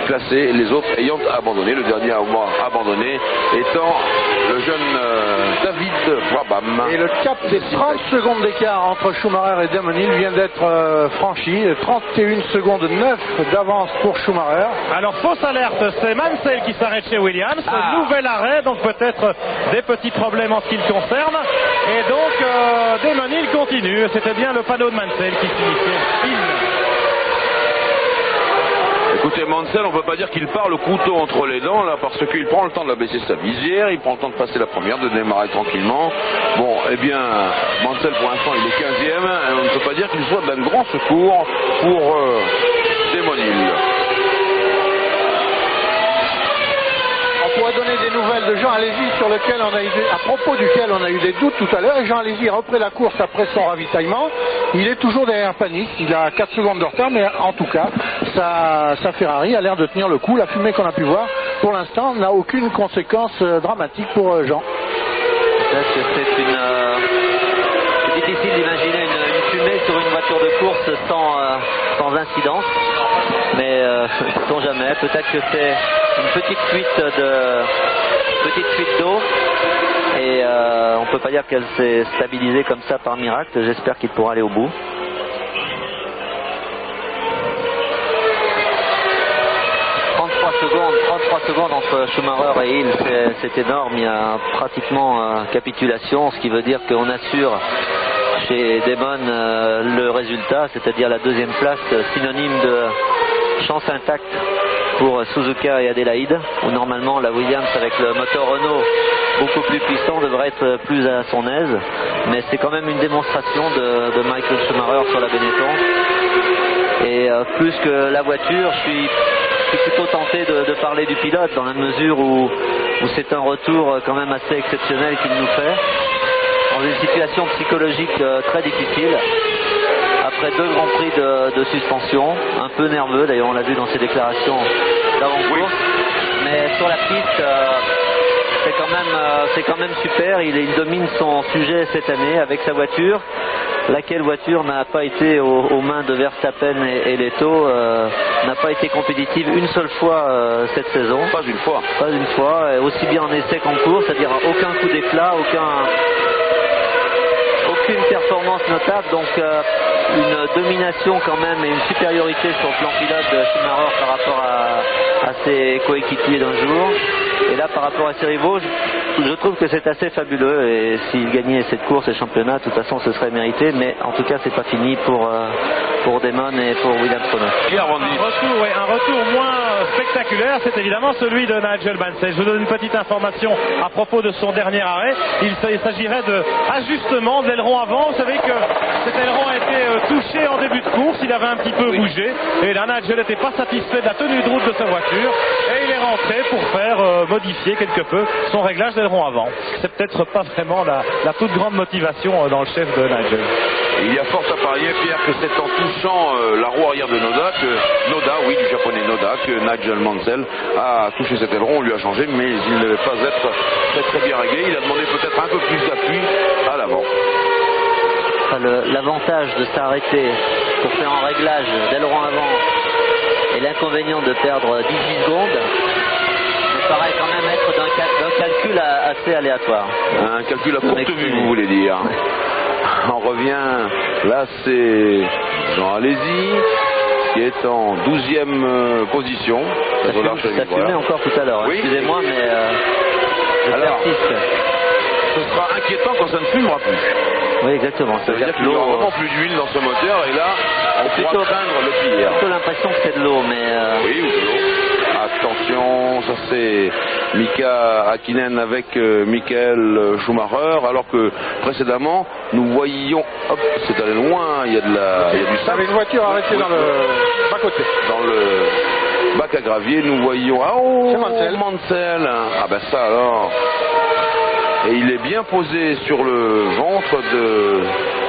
classées, les autres ayant abandonné. Le dernier à avoir abandonné étant le jeune David Brabham. Et le cap des 30 secondes d'écart entre Schumacher et Desmonil vient d'être franchi. 31 secondes 9 d'avance pour Schumacher. Alors fausse alerte, c'est Mansell qui s'arrête chez Williams. Nouvel arrêt, donc peut-être des petits problèmes en ce qui le concerne. Et donc, Damon Hill continue. C'était bien le panneau de Mansell qui signifiait Hill. Écoutez, Mansell, on ne peut pas dire qu'il part le couteau entre les dents, là, parce qu'il prend le temps de baisser sa visière, il prend le temps de passer la première, de démarrer tranquillement. Bon, eh bien, Mansell, pour l'instant, il est 15e, et on ne peut pas dire qu'il soit d'un grand secours pour Damon Hill. On pourrait donner des nouvelles de Jean Alesi à propos duquel on a eu des doutes tout à l'heure. Et Jean Alesi a repris la course après son ravitaillement. Il est toujours derrière Panis. Il a 4 secondes de retard, mais en tout cas, sa Ferrari a l'air de tenir le coup. La fumée qu'on a pu voir, pour l'instant, n'a aucune conséquence dramatique pour Jean. C'est difficile d'imaginer une fumée sur une voiture de course sans incidence. Mais sait-on jamais, peut-être que c'est une petite fuite d'eau et on peut pas dire qu'elle s'est stabilisée comme ça par miracle. J'espère qu'il pourra aller au bout. « 33 secondes entre Schumacher et Hill, c'est énorme. Il y a pratiquement capitulation, ce qui veut dire qu'on assure chez Damon le résultat, c'est-à-dire la deuxième place, synonyme de chance intacte pour Suzuka et Adélaïde, où normalement la Williams avec le moteur Renault beaucoup plus puissant devrait être plus à son aise, mais c'est quand même une démonstration de Michael Schumacher sur la Benetton. Et plus que la voiture, je suis plutôt tenté de parler du pilote, dans la mesure où c'est un retour quand même assez exceptionnel qu'il nous fait, dans une situation psychologique très difficile. Après 2 grands prix de suspension, un peu nerveux, d'ailleurs on l'a vu dans ses déclarations d'avant-course, mais sur la piste, c'est quand même super. Il domine son sujet cette année avec sa voiture. Laquelle voiture n'a pas été aux mains de Verstappen et Leto, n'a pas été compétitive une seule fois cette saison. Pas une fois. Pas une fois, aussi bien en essai qu'en course, c'est-à-dire aucun coup d'éclat, aucune performance notable, donc une domination quand même et une supériorité sur le plan pilote de Schumacher par rapport à ses coéquipiers d'un jour. Et là, par rapport à ses rivaux, je trouve que c'est assez fabuleux. Et s'il gagnait cette course et le championnat, de toute façon, ce serait mérité. Mais en tout cas, c'est pas fini pour Damon et pour Williams Renault. Un retour moins spectaculaire, c'est évidemment celui de Nigel Mansell. Je vous donne une petite information à propos de son dernier arrêt. Il s'agirait d'ajustement de l'aileron avant. Vous savez que cet aileron a été touché en début de course. Il avait un petit peu bougé. Et là, Nigel n'était pas satisfait de la tenue de route de sa voiture. Et il est rentré pour faire modifier quelque peu son réglage d'aileron avant. C'est peut-être pas vraiment la toute grande motivation dans le chef de Nigel. Il y a fort à parier, Pierre, que c'est en touchant la roue arrière de du japonais Noda, que Nigel Mansell a touché cet aileron. On lui a changé, mais il ne devait pas être très bien réglé. Il a demandé peut-être un peu plus d'appui à l'avant. L'avantage de s'arrêter pour faire un réglage d'aileron avant et l'inconvénient de perdre 18 secondes me paraît quand même être d'un calcul assez aléatoire. Un calcul à courte vue, vous voulez dire. On revient, là c'est Jean Alesi qui est en 12e position. Ça fumait encore tout à l'heure, oui, excusez-moi, mais alors, ce sera inquiétant quand ça ne fumera plus. Oui, exactement. Ça veut dire qu'il n'y aura vraiment plus d'huile dans ce moteur, et là, on pourra craindre le pire. J'ai plutôt l'impression que c'est de l'eau, mais... Oui, ou de l'eau. Attention, ça c'est Mika Häkkinen avec Michael Schumacher, alors que précédemment, nous voyions... Hop, c'est allé loin, il y a du sable. Avec une voiture arrêtée dans le bas-côté. Dans le bac à gravier, nous voyions... Ah, oh, Mansell. Ah ben ça alors... Et il est bien posé sur le ventre de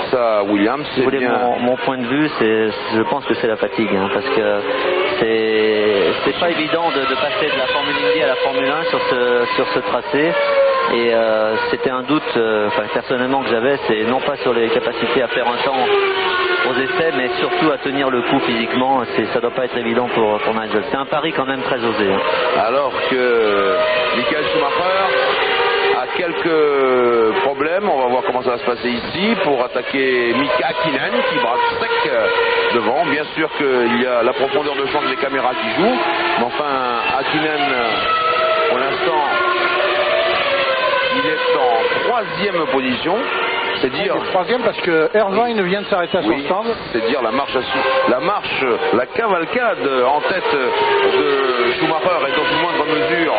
sa Williams. Si vous voulez mon point de vue, je pense que c'est la fatigue, parce que c'est pas évident de passer de la Formule Indy à la Formule 1 sur ce tracé. Et c'était un doute, personnellement que j'avais, c'est non pas sur les capacités à faire un temps aux essais, mais surtout à tenir le coup physiquement. Ça doit pas être évident pour Nigel. C'est un pari quand même très osé. Alors que Michael Schumacher a quelques problèmes, on va voir comment ça va se passer ici pour attaquer Mika Häkkinen qui braque sec devant. Bien sûr qu'il y a la profondeur de champ des caméras qui joue, mais enfin Häkkinen pour l'instant il est en 3e position. C'est dire. Troisième parce que Irvine vient de s'arrêter à son stand. C'est dire la cavalcade en tête de Schumacher et dans une moindre mesure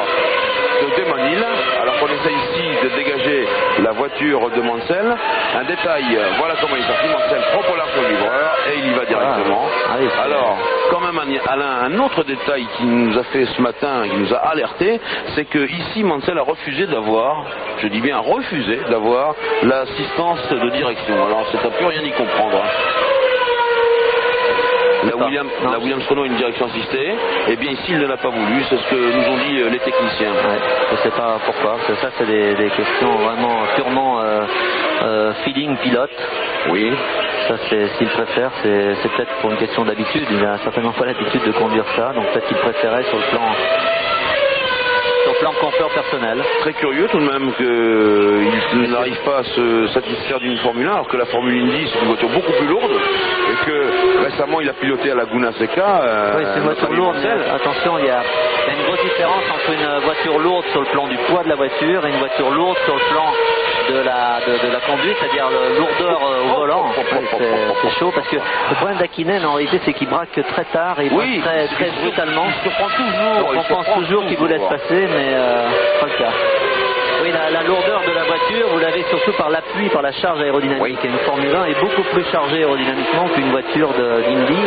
de Damon Hill, alors qu'on essaie ici de dégager la voiture de Mansell. Un détail, voilà comment il est sorti. Mansell prend pour l'arc au livreur et il y va directement. Alors, quand même Alain, un autre détail qui nous a fait ce matin, qui nous a alerté, c'est que ici Mansell a refusé d'avoir, je dis bien refusé d'avoir l'assistance de direction. Alors c'est à plus rien y comprendre. La Williams Renault a une direction assistée, et bien ici il ne l'a pas voulu, c'est ce que nous ont dit les techniciens. Ouais, je ne sais pas pourquoi, ça c'est des questions vraiment purement feeling pilote. Oui. Ça c'est s'il préfère, c'est peut-être pour une question d'habitude, il n'a certainement pas l'habitude de conduire ça, donc peut-être qu'il préférait sur le plan confort personnel. Très curieux tout de même qu'il n'arrive pas à se satisfaire d'une Formule 1 alors que la Formule Indy c'est une voiture beaucoup plus lourde et que récemment il a piloté à Laguna Seca. Oui, c'est une voiture lourde. Attention, il y a une grosse différence entre une voiture lourde sur le plan du poids de la voiture et une voiture lourde sur le plan de la conduite, c'est-à-dire lourdeur au volant. C'est chaud parce que le problème d'Hakkinen en réalité c'est qu'il braque très tard et il braque très brutalement. On pense toujours qu'il vous laisse passer, mais pas le cas. Oui, la lourdeur de la voiture, vous l'avez surtout par l'appui, par la charge aérodynamique. Oui. Et une Formule 1 est beaucoup plus chargée aérodynamiquement qu'une voiture d'Indy.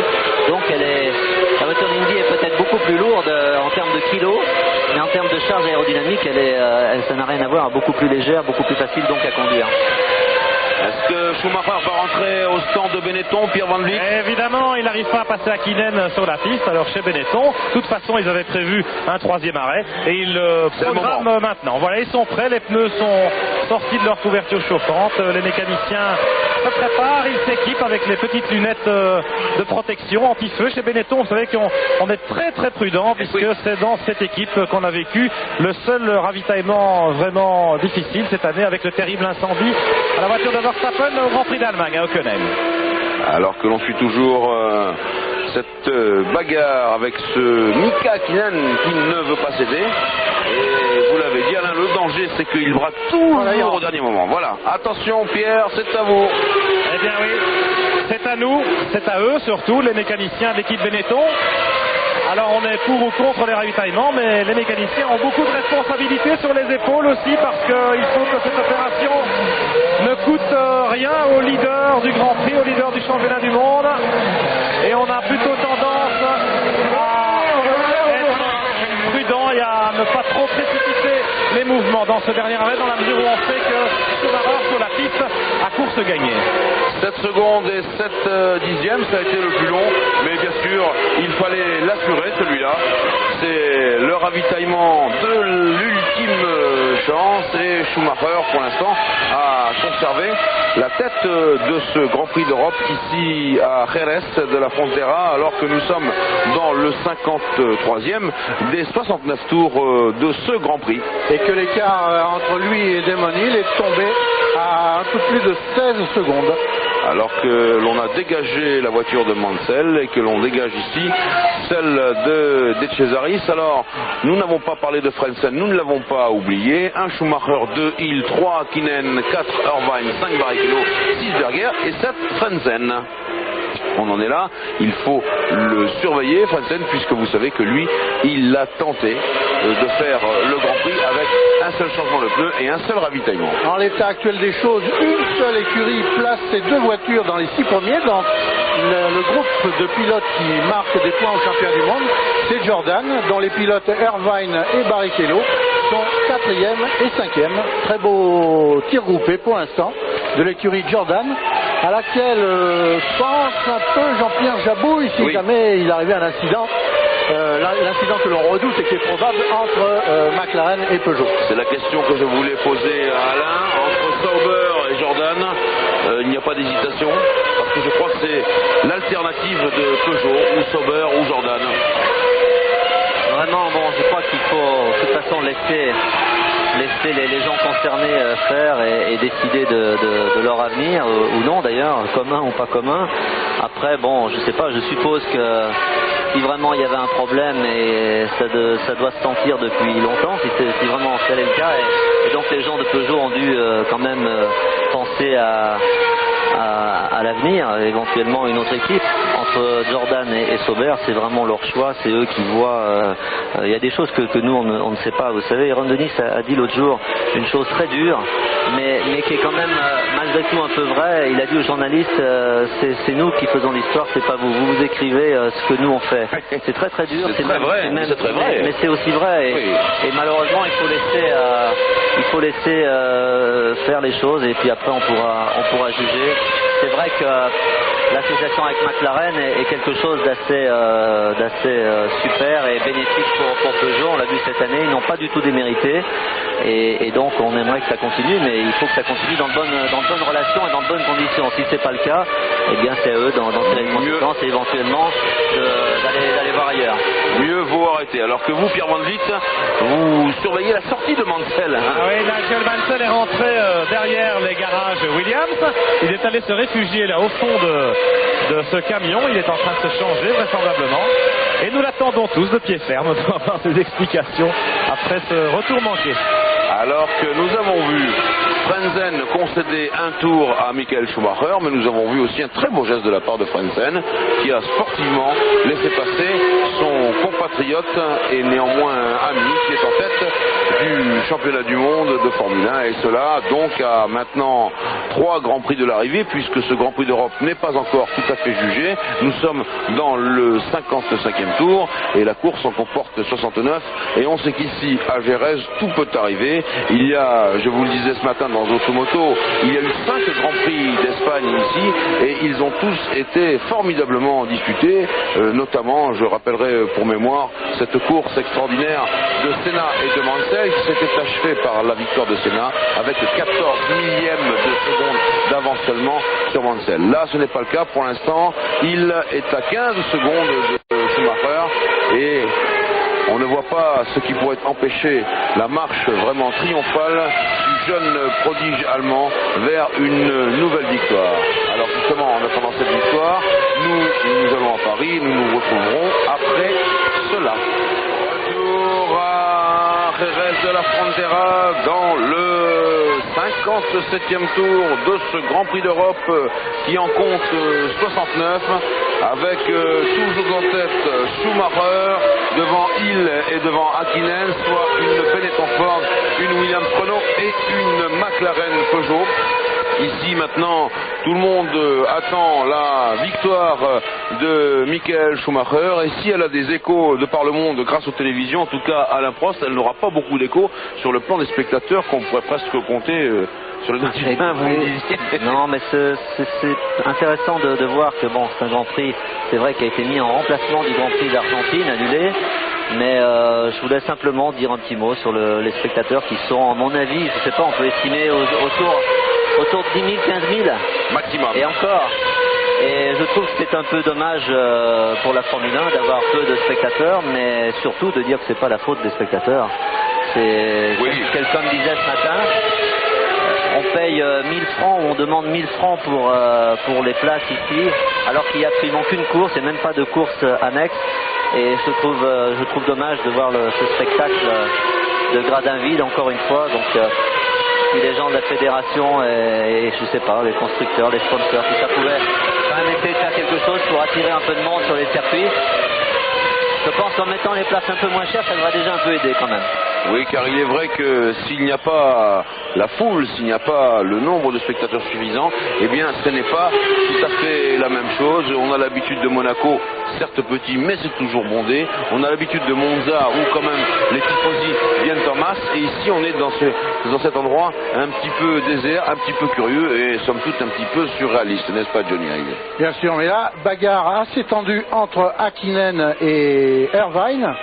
Donc la voiture d'Indy est peut-être beaucoup plus lourde en termes de kilos, mais en termes de charge aérodynamique, ça n'a rien à voir, beaucoup plus légère, beaucoup plus facile donc à conduire. Est-ce que Schumacher va rentrer au stand de Benetton, Pierre Van Vliet? Évidemment, il n'arrive pas à passer Hakkinen sur la piste. Alors chez Benetton, de toute façon, ils avaient prévu un troisième arrêt et ils le programment maintenant. Voilà, ils sont prêts, les pneus sont sortis de leur couverture chauffante, les mécaniciens se préparent, ils s'équipent avec les petites lunettes de protection anti-feu. Chez Benetton, vous savez qu'on est très très prudent puisque c'est dans cette équipe qu'on a vécu le seul ravitaillement vraiment difficile cette année avec le terrible incendie à la voiture de Verstappen au Grand Prix d'Allemagne à Hockenheim. Alors que l'on suit toujours cette bagarre avec ce Mika Hakkinen qui ne veut pas céder. Et vous l'avez dit Alain, le danger c'est qu'il braque toujours au dernier moment. Voilà, attention Pierre, c'est à vous. Eh bien oui, c'est à nous, c'est à eux surtout, les mécaniciens de l'équipe Benetton. Alors on est pour ou contre les ravitaillements, mais les mécaniciens ont beaucoup de responsabilités sur les épaules aussi parce qu'il faut que cette opération ne coûte rien au leader du Grand Prix, au leader du championnat du monde. Et on a plutôt tendance à être prudent et à ne pas trop précipiter les mouvements dans ce dernier arrêt, dans la mesure où on sait que Schumacher sur la piste a course gagnée. 7 secondes et 7 dixièmes, ça a été le plus long, mais bien sûr, il fallait l'assurer celui-là. C'est le ravitaillement de l'ultime chance et Schumacher, pour l'instant, a conservé la tête de ce Grand Prix d'Europe ici à Jerez de la Frontera, alors que nous sommes dans le 53e des 69 tours de ce Grand Prix. Et que l'écart entre lui et Damon Hill est tombé à un peu plus de 16 secondes. Alors que l'on a dégagé la voiture de Mansell et que l'on dégage ici celle de Cesaris. Alors, nous n'avons pas parlé de Frentzen, nous ne l'avons pas oublié. 1 Schumacher, 2 Hill, 3 Hakkinen, 4 Irvine, 5 Barrichello, 6 Berger et 7 Frentzen. On en est là, il faut le surveiller, Frentzen, puisque vous savez que lui, il a tenté de faire le Grand Prix avec un seul changement de pneu et un seul ravitaillement. En l'état actuel des choses, une seule écurie place ses deux voitures dans les 6 premiers. Dans le groupe de pilotes qui marquent des points au championnat du monde, c'est Jordan, dont les pilotes Irvine et Barrichello sont 4e et 5e. Très beau tir groupé pour l'instant de l'écurie Jordan, à laquelle pense un peu Jean-Pierre Jabouille si jamais il arrivait un incident. L'incident que l'on redoute et qui est probable entre McLaren et Peugeot. C'est la question que je voulais poser à Alain. Entre Sauber et Jordan, il n'y a pas d'hésitation, parce que je crois que c'est l'alternative de Peugeot, ou Sauber ou Jordan. Vraiment, bon, je crois qu'il faut de toute façon laisser les gens concernés faire et décider de leur avenir, ou non d'ailleurs, commun ou pas commun. Après, bon, je sais pas, je suppose que si vraiment il y avait un problème, et ça doit se sentir depuis longtemps, si vraiment tel est le cas, et donc les gens de Peugeot ont dû quand même penser à l'avenir, éventuellement une autre équipe. Entre Jordan et Sauber, c'est vraiment leur choix, c'est eux qui voient. Il y a des choses que nous on ne sait pas. Vous savez, Ron Dennis a dit l'autre jour une chose très dure, mais qui est quand même malgré tout un peu vraie. Il a dit aux journalistes, c'est nous qui faisons l'histoire, c'est pas vous. Vous écrivez ce que nous on fait. C'est très très dur. C'est très vrai. C'est très vrai. Mais c'est aussi vrai. Et malheureusement, il faut laisser faire les choses, et puis après on pourra juger. C'est vrai que l'association avec McLaren est quelque chose d'assez super et bénéfique pour Peugeot. On l'a vu cette année, ils n'ont pas du tout démérité, et donc on aimerait que ça continue, mais il faut que ça continue dans de bonnes relations et dans de bonnes conditions. Si c'est pas le cas, eh bien c'est à eux d'en tirer les conséquences et éventuellement d'aller voir ailleurs. Mieux vaut arrêter. Alors que vous, Pierre Van Vliet, vous surveillez la sortie de Mansell. Ah oui, Nigel Mansell est rentré derrière les garages Williams. Il est allé se réfugier là au fond de ce camion. Il est en train de se changer vraisemblablement. Et nous l'attendons tous de pied ferme pour avoir ses explications après ce retour manqué. Alors que nous avons vu Frentzen concéder un tour à Michael Schumacher, mais nous avons vu aussi un très beau geste de la part de Frentzen qui a sportivement laissé passer son compatriote et néanmoins ami qui est en tête du championnat du monde de Formule 1, et cela donc à maintenant 3 Grands Prix de l'arrivée, puisque ce Grand Prix d'Europe n'est pas encore tout à fait jugé. Nous sommes dans le 55e tour et la course en comporte 69, et on sait qu'ici à Jerez tout peut arriver. Il y a, je vous le disais ce matin dans Automoto, il y a eu 5 Grands Prix d'Espagne ici, et ils ont tous été formidablement disputés, notamment, je rappellerai pour mémoire, cette course extraordinaire de Senna et de Mansell qui s'était achevée par la victoire de Senna avec 14 millièmes de seconde d'avance seulement sur Mansell. Là, ce n'est pas le cas pour l'instant. Il est à 15 secondes de Schumacher, et on ne voit pas ce qui pourrait empêcher la marche vraiment triomphale du jeune prodige allemand vers une nouvelle victoire. Alors justement, en attendant cette victoire, nous allons à Paris, nous nous retrouverons après cela. Retour à Jerez de la Frontera dans le 57e tour de ce Grand Prix d'Europe qui en compte 69, avec toujours en tête Schumacher, devant Hill et devant Hakkinen, soit une Benetton Ford, une Williams Renault et une McLaren Peugeot. Ici maintenant, tout le monde attend la victoire de Michael Schumacher, et si elle a des échos de par le monde grâce aux télévisions, en tout cas Alain Prost, elle n'aura pas beaucoup d'échos sur le plan des spectateurs qu'on pourrait presque compter sur le doigt d'une main. Non, mais c'est intéressant de voir que bon, c'est un Grand Prix, c'est vrai, qui a été mis en remplacement du Grand Prix d'Argentine annulé. Mais je voulais simplement dire un petit mot sur les spectateurs qui sont, à mon avis, je ne sais pas, on peut estimer autour de 10 000, 15 000 maximum. Et encore. Et je trouve que c'est un peu dommage pour la Formule 1 d'avoir peu de spectateurs, mais surtout de dire que c'est pas la faute des spectateurs. C'est quelqu'un me disait ce matin, on paye 1000 francs, ou on demande 1000 francs pour les places ici, alors qu'il n'y a absolument qu'une course et même pas de course annexe. Et je trouve dommage de voir ce spectacle de gradin vide encore une fois. Donc si les gens de la fédération et je sais pas, les constructeurs, les sponsors, si ça pouvait quand même essayer de faire quelque chose pour attirer un peu de monde sur les circuits, je pense qu'en mettant les places un peu moins chères, ça devrait déjà un peu aider quand même. Oui, car il est vrai que s'il n'y a pas la foule, s'il n'y a pas le nombre de spectateurs suffisant, eh bien ce n'est pas tout à fait la même chose. On a l'habitude de Monaco, certes petit, mais c'est toujours bondé. On a l'habitude de Monza, où quand même les tifosi viennent en masse. Et ici, on est dans cet endroit un petit peu désert, un petit peu curieux et somme toute un petit peu surréaliste, n'est-ce pas, Johnny Haig? Bien sûr, mais là, bagarre assez tendue entre Hakkinen et Irvine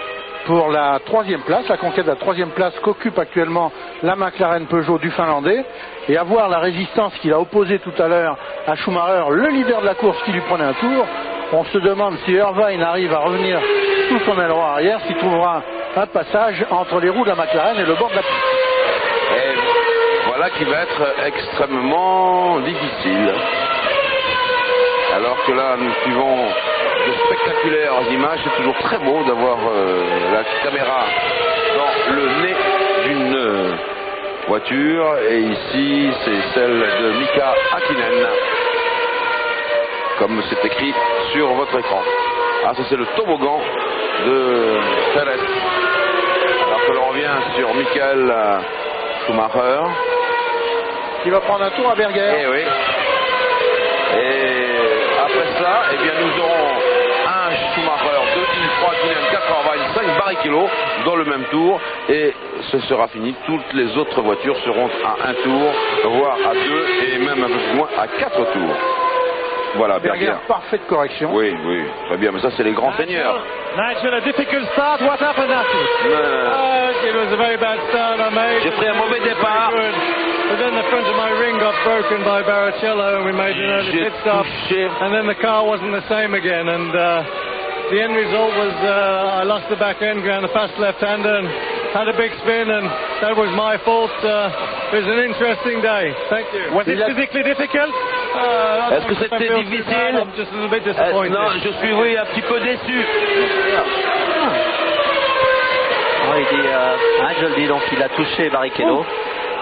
pour la 3e place, la conquête de la 3e place qu'occupe actuellement la McLaren Peugeot du Finlandais, et à voir la résistance qu'il a opposée tout à l'heure à Schumacher, le leader de la course, qui lui prenait un tour. On se demande si Irvine arrive à revenir sous son aileron arrière, s'il trouvera un passage entre les roues de la McLaren et le bord de la piste. Et voilà qui va être extrêmement difficile. Alors que là, nous suivons de spectaculaires images. C'est toujours très beau d'avoir la caméra dans le nez d'une voiture. Et ici, c'est celle de Mika Häkkinen, comme c'est écrit sur votre écran. Ah, ça c'est le toboggan de Perez. Alors que l'on revient sur Michael Schumacher. Qui va prendre un tour à Berger. Eh oui. Et après ça, eh bien, nous aurons un Schumacher, 2 3 Häkkinen, 4 Irvine, 5 Barrichello dans le même tour. Et ce sera fini. Toutes les autres voitures seront à un tour, voire à 2 et même un peu plus loin à 4 tours. Voilà, Berger. Parfaite correction. Oui, oui, très bien, mais ça c'est les grands seigneurs. Nigel, a difficult start. What happened after? It was a very bad start I made. J'ai pris un mauvais départ. But then the front of my ring got broken by Barrichello and we made an early pit stop. And then the car wasn't the same again. And the end result was I lost the back end, ground the fast left-hander and had a big spin, and that was my fault. It was an interesting day. Thank you. Was it physically difficult? Est-ce que c'était difficile? I'm just a little bit disappointed. Non, je suis oui, un petit peu déçu. Il dit, Nigel dit donc qu'il a touché Barrichello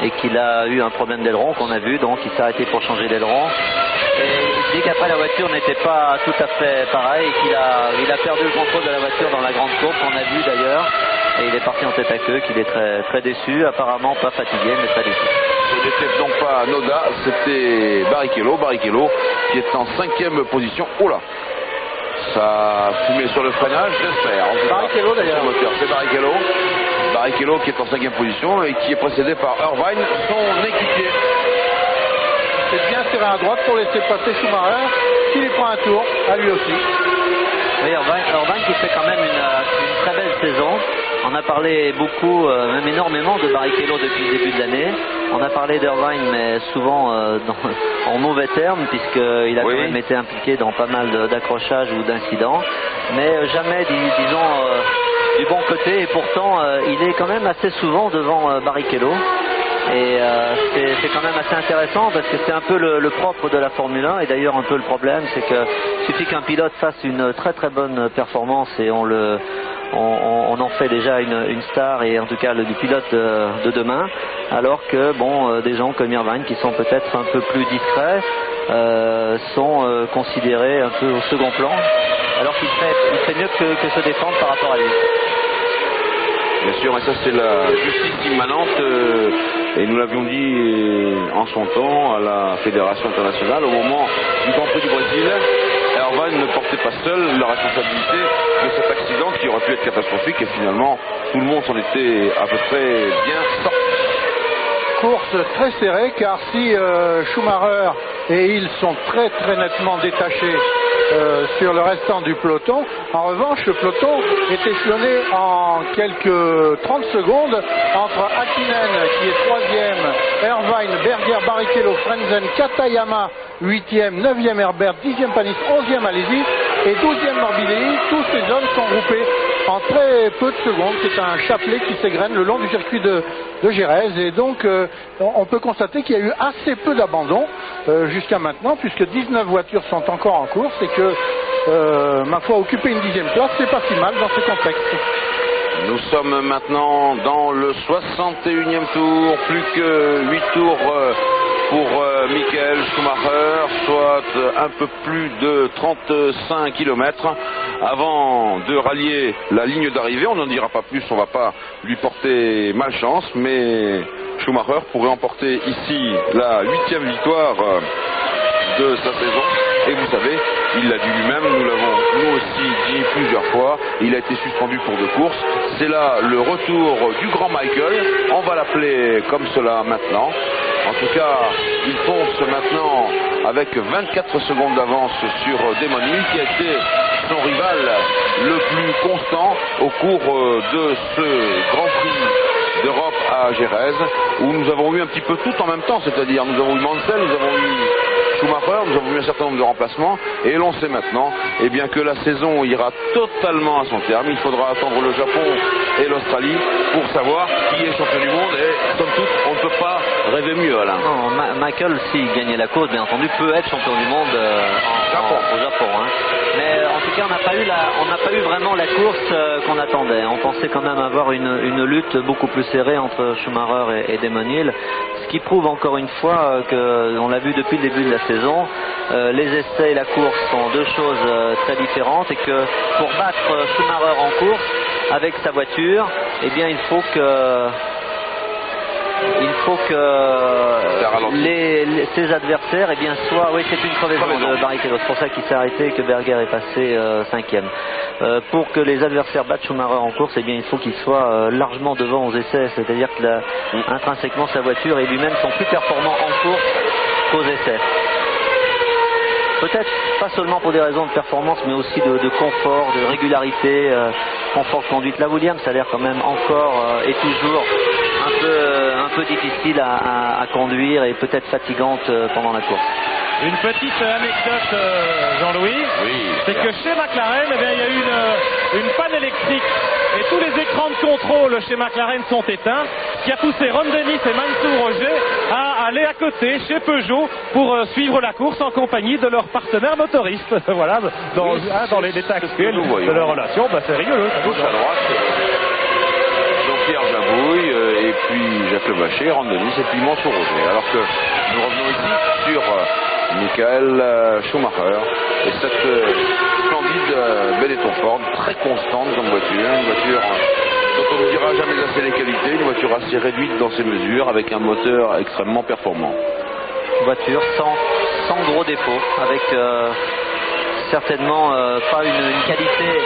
et qu'il a eu un problème d'aileron qu'on a vu, donc il s'est arrêté pour changer d'aileron. Et il dit qu'après la voiture n'était pas tout à fait pareille et qu'il a perdu le contrôle de la voiture dans la grande courbe qu'on a vu d'ailleurs. Et il est parti en tête à queue, qu'il est très, très déçu, apparemment pas fatigué mais très déçu. Ce n'était donc pas Noda, c'était Barrichello qui est en 5e position. Oh là, ça a fumé sur le freinage, j'espère. Barrichello d'ailleurs. C'est Barrichello qui est en 5e position et qui est précédé par Irvine, son équipier. C'est bien serré à droite pour laisser passer Schumacher, qui lui prend un tour, à lui aussi. Oui, Irvine qui fait quand même une très belle saison. On a parlé beaucoup, même énormément de Barrichello depuis le début de l'année. On a parlé d'Irvine, mais souvent en mauvais termes, puisqu'il a quand même été impliqué dans pas mal d'accrochages ou d'incidents. Mais jamais, disons, du bon côté. Et pourtant, il est quand même assez souvent devant Barrichello. Et c'est quand même assez intéressant parce que c'est un peu le propre de la Formule 1 et d'ailleurs un peu le problème, c'est que suffit qu'un pilote fasse une très très bonne performance et on en fait déjà une star et en tout cas du pilote de demain, alors que bon, des gens comme Irvine qui sont peut-être un peu plus discrets sont considérés un peu au second plan, alors qu'il fait mieux que se défendre par rapport à lui. Bien sûr, mais ça c'est la justice immanente et nous l'avions dit en son temps à la Fédération internationale au moment du Grand Prix du Brésil. Irvine ne portait pas seul la responsabilité de cet accident qui aurait pu être catastrophique et finalement tout le monde s'en était à peu près bien sorti. Course très serrée car si Schumacher et il sont très très nettement détachés sur le restant du peloton. En revanche, le peloton est échelonné en quelques 30 secondes entre Häkkinen qui est 3e, Irvine, Berger, Barrichello, Frentzen, Katayama 8e, 9e Herbert, 10e Panis, 11e Alesi et 12e Morbidelli. Tous ces hommes sont groupés en très peu de secondes. C'est un chapelet qui s'égrène le long du circuit de Jerez et donc on peut constater qu'il y a eu assez peu d'abandon jusqu'à maintenant puisque 19 voitures sont encore en course et que ma foi occuper une 10e place c'est pas si mal dans ce contexte. Nous sommes maintenant dans le 61e tour, plus que 8 tours pour Michael Schumacher, soit un peu plus de 35 km avant de rallier la ligne d'arrivée. On n'en dira pas plus, on ne va pas lui porter malchance, mais Schumacher pourrait emporter ici la 8e victoire de sa saison. Et vous savez, il l'a dit lui-même, nous l'avons nous aussi dit plusieurs fois, il a été suspendu pour 2 courses. C'est là le retour du grand Michael, on va l'appeler comme cela maintenant. En tout cas, il fonce maintenant avec 24 secondes d'avance sur Damon Hill, qui a été son rival le plus constant au cours de ce Grand Prix d'Europe à Jerez, où nous avons eu un petit peu tout en même temps, c'est-à-dire nous avons eu Mansell, nous avons eu Schumacher, nous avons eu un certain nombre de remplacements et l'on sait maintenant que la saison ira totalement à son terme. Il faudra attendre le Japon et l'Australie pour savoir qui est champion du monde et somme toute on ne peut pas rêver mieux, Alain. Non, Michael, s'il gagnait la course bien entendu, peut être champion du monde au Japon. Hein. Mais en tout cas, on n'a pas eu vraiment la course qu'on attendait. On pensait quand même avoir une lutte beaucoup plus serrée entre Schumacher et Damon Hill, ce qui prouve encore une fois que, on l'a vu depuis le début de la saison, les essais et la course sont deux choses très différentes et que pour battre Schumacher en course avec sa voiture, eh bien il faut que ses adversaires, eh bien, soit, oui, c'est une crevaison de Barrichello, c'est pour ça qu'il s'est arrêté et que Berger est passé 5e. Pour que les adversaires battent Schumacher en course, eh bien, il faut qu'il soit largement devant aux essais, c'est-à-dire que intrinsèquement sa voiture et lui-même sont plus performants en course qu'aux essais. Peut-être pas seulement pour des raisons de performance, mais aussi de confort, de régularité, confort de conduite. La Williams, ça a l'air quand même encore et toujours un peu difficile à conduire et peut-être fatigante pendant la course. Une petite anecdote, Jean-Louis, c'est que chez McLaren, eh bien, il y a eu une panne électrique et tous les écrans de contrôle chez McLaren sont éteints, ce qui a poussé Ron Dennis et Mansour Roger à aller à côté chez Peugeot pour suivre la course en compagnie de leur partenaire motoriste. Voilà, dans les détails actuels de leur relation, bah, c'est rigolo. Gauche à droite, Jean-Pierre Jabouille et puis Jacques Levacher, Ron Dennis et puis Mansour Roger. Alors que nous revenons ici sur Michael Schumacher et cette splendide Benetton Ford, très constante comme voiture, une voiture dont on ne dira jamais assez les qualités, une voiture assez réduite dans ses mesures avec un moteur extrêmement performant. Une voiture sans gros défauts, avec certainement pas une qualité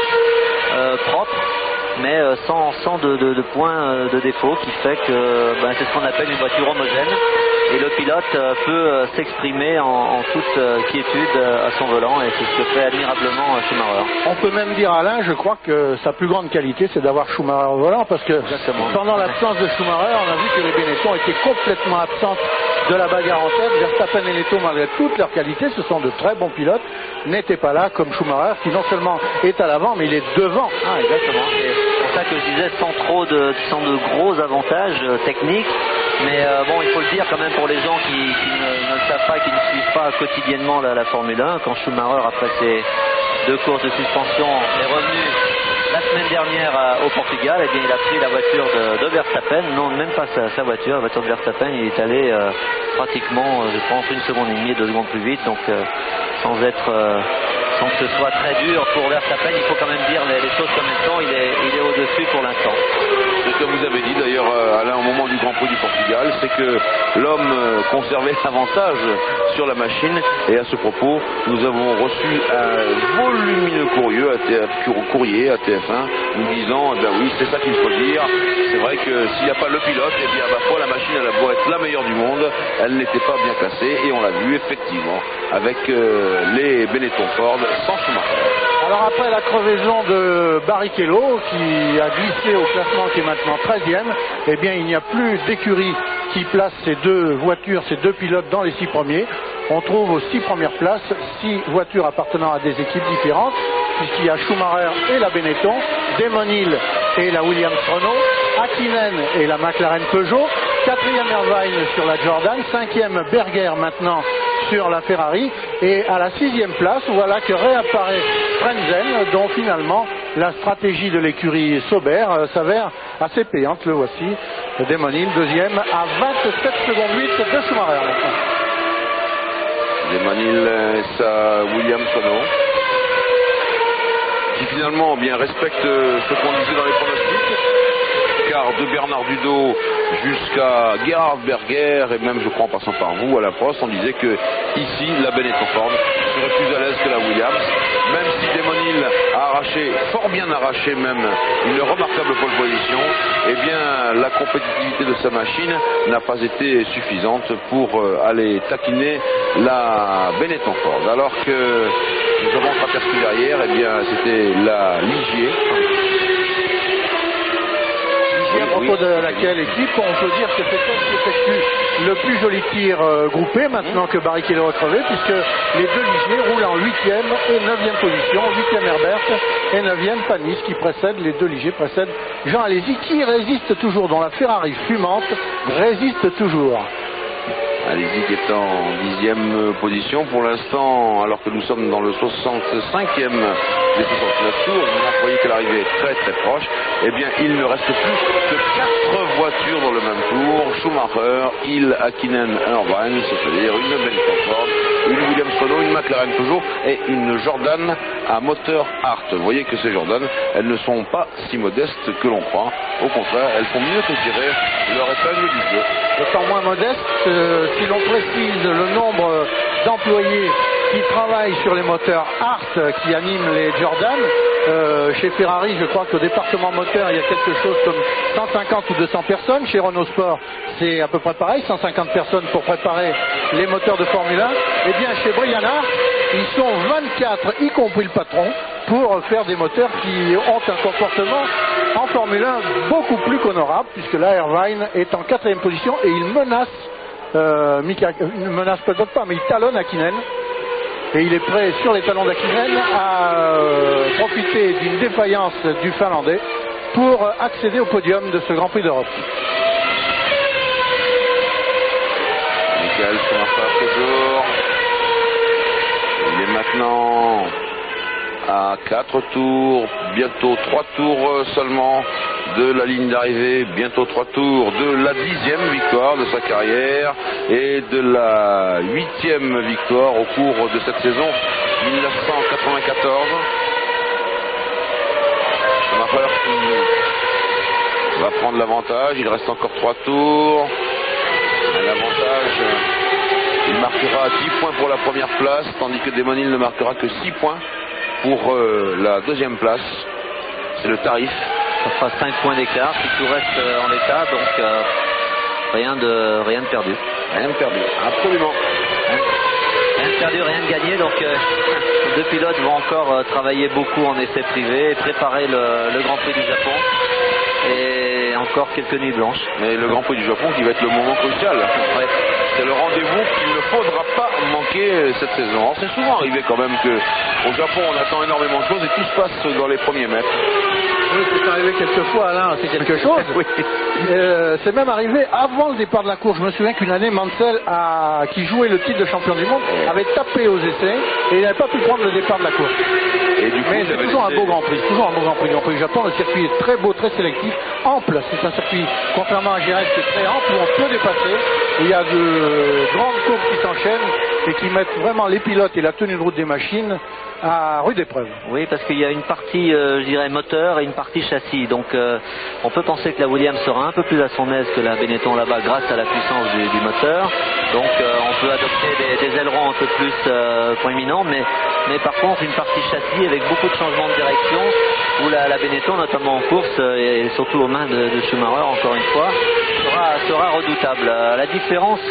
propre, mais sans de points de défaut, qui fait que c'est ce qu'on appelle une voiture homogène. Et le pilote peut s'exprimer en toute quiétude à son volant, et c'est ce que fait admirablement Schumacher. On peut même dire, Alain, je crois que sa plus grande qualité, c'est d'avoir Schumacher au volant, parce que pendant l'absence de Schumacher, on a vu que les Benetton étaient complètement absentes de la bagarre en tête. Verstappen et Netto, malgré toutes leurs qualités, ce sont de très bons pilotes, n'étaient pas là comme Schumacher, qui non seulement est à l'avant, mais il est devant. Ah, exactement. C'est pour ça que je disais sans de gros avantages techniques. Mais bon, il faut le dire quand même pour les gens qui ne le savent pas, qui ne suivent pas quotidiennement la Formule 1, quand Schumacher, après ses 2 courses de suspension, est revenu la semaine dernière au Portugal, eh bien, il a pris la voiture de Verstappen, non, même pas sa voiture, la voiture de Verstappen, il est allé pratiquement, je pense, 1 seconde et demie, 2 secondes plus vite, donc sans que ce soit très dur pour Verstappen, il faut quand même dire les choses comme elles sont, il est au-dessus pour l'instant. Ce que vous avez dit d'ailleurs, Alain, au moment du Grand Prix du Portugal, c'est que l'homme conservait l'avantage sur la machine, et à ce propos, nous avons reçu un volumineux courrier à TF1 nous disant, eh bien oui, c'est ça qu'il faut dire, c'est vrai que s'il n'y a pas le pilote, eh bien ma foi, la machine elle a beau être la meilleure du monde, elle n'était pas bien classée, et on l'a vu effectivement avec les Benetton Ford sans Schumacher. Alors après la crevaison de Barrichello, qui a glissé au classement, qui est maintenant 13e, eh bien il n'y a plus d'écurie qui place ces 2 voitures, ces 2 pilotes dans les 6 premiers. On trouve aux 6 premières places 6 voitures appartenant à des équipes différentes, puisqu'il y a Schumacher et la Benetton, Damon Hill et la Williams Renault, Hakkinen et la McLaren Peugeot, 4e Irvine sur la Jordan, 5e Berger maintenant sur la Ferrari, et à la 6e place, voilà que réapparaît Frentzen, dont finalement la stratégie de l'écurie Sauber s'avère assez payante. Le voici, Damon Hill, 2e à 27 secondes 8 de Schumacher maintenant. Damon Hill et sa Williams Renault, qui finalement bien respecte ce qu'on disait dans les pronostics, car de Bernard Dudot jusqu'à Gerhard Berger, et même je crois en passant par vous à la poste, on disait que ici la Benetton Ford serait plus à l'aise que la Williams, même si Damon Hill a arraché, fort bien arraché même, une remarquable pole position, eh bien la compétitivité de sa machine n'a pas été suffisante pour aller taquiner la Benetton Ford, alors que nous avons aperçu derrière, eh bien c'était la Ligier. À propos de laquelle équipe, on peut dire que c'est elle qui effectue le plus joli tir groupé maintenant que Barrichello a crevé, puisque les 2 Ligier roulent en 8e et 9e position, 8e Herbert et 9e Panis qui précèdent, les 2 Ligier précèdent Jean Alesi, qui résiste toujours dans la Ferrari fumante, résiste toujours. Aleksik est en 10e position pour l'instant, alors que nous sommes dans le 65e des 69 tours. Vous voyez que l'arrivée est très très proche. Eh bien, il ne reste plus que 4 voitures dans le même tour. Schumacher, Hill, Hakkinen, Irvine, c'est-à-dire une Benetton Ford, une Williams Renault, une McLaren Peugeot et une Jordan à moteur Hart. Vous voyez que ces Jordan, elles ne sont pas si modestes que l'on croit. Au contraire, elles font mieux que tirer leur épingle du jeu. D'autant moins modeste, si l'on précise le nombre d'employés qui travaillent sur les moteurs Hart qui animent les Jordan. Chez Ferrari, je crois qu'au département moteur, il y a quelque chose comme 150 ou 200 personnes. Chez Renault Sport, c'est à peu près pareil, 150 personnes pour préparer les moteurs de Formule 1. Eh bien, chez Brian Hart, ils sont 24, y compris le patron, pour faire des moteurs qui ont un comportement en Formule 1 beaucoup plus qu'honorable, puisque là, Irvine est en 4e position et il menace, il ne menace peut-être pas, mais il talonne Hakkinen. Et il est prêt sur les talons d'Hakkinen à profiter d'une défaillance du Finlandais pour accéder au podium de ce Grand Prix d'Europe. Michael Schumacher toujours. Il est maintenant à 4 tours, bientôt 3 tours seulement de la ligne d'arrivée, bientôt 3 tours de la 10e victoire de sa carrière et de la 8e victoire au cours de cette saison 1994. Schumacher qui va prendre l'avantage, il reste encore 3 tours. L'avantage, il marquera 10 points pour la première place, tandis que Damon Hill ne marquera que 6 points pour la 2e place. C'est le tarif. Ça fera 5 points d'écart si tout reste en l'état, donc rien de perdu. Rien de perdu, absolument. Rien de perdu, rien de gagné, donc les deux pilotes vont encore travailler beaucoup en essai privé et préparer le Grand Prix du Japon. Et encore quelques nuits blanches. Mais le Grand Prix du Japon qui va être le moment crucial. Ouais. C'est le rendez-vous qu'il ne faudra pas manquer cette saison. Alors, c'est souvent arrivé quand même qu'au Japon on attend énormément de choses et tout se passe dans les premiers mètres. Oui, c'est arrivé quelquefois, Alain, c'est quelque chose. Oui. C'est même arrivé avant le départ de la course. Je me souviens qu'une année, Mansell, qui jouait le titre de champion du monde, avait tapé aux essais et il n'avait pas pu prendre le départ de la course. Et du coup, mais c'est toujours un beau Grand Prix, toujours un beau Grand Prix. Le Grand Prix du Japon, le circuit est très beau, très sélectif, ample. C'est un circuit, contrairement à Jerez, qui est très ample, où on peut dépasser. Et il y a de grandes courbes qui s'enchaînent et qui mettent vraiment les pilotes et la tenue de route des machines à rude épreuve. Oui, parce qu'il y a une partie, je dirais, moteur et une partie châssis. Donc, on peut penser que la Williams sera un peu plus à son aise que la Benetton là-bas grâce à la puissance du moteur. Donc, on peut adopter des ailerons un peu plus proéminents, mais par contre, une partie châssis avec beaucoup de changements de direction où la Benetton, notamment en course et surtout aux mains de Schumacher, encore une fois, sera redoutable. La différence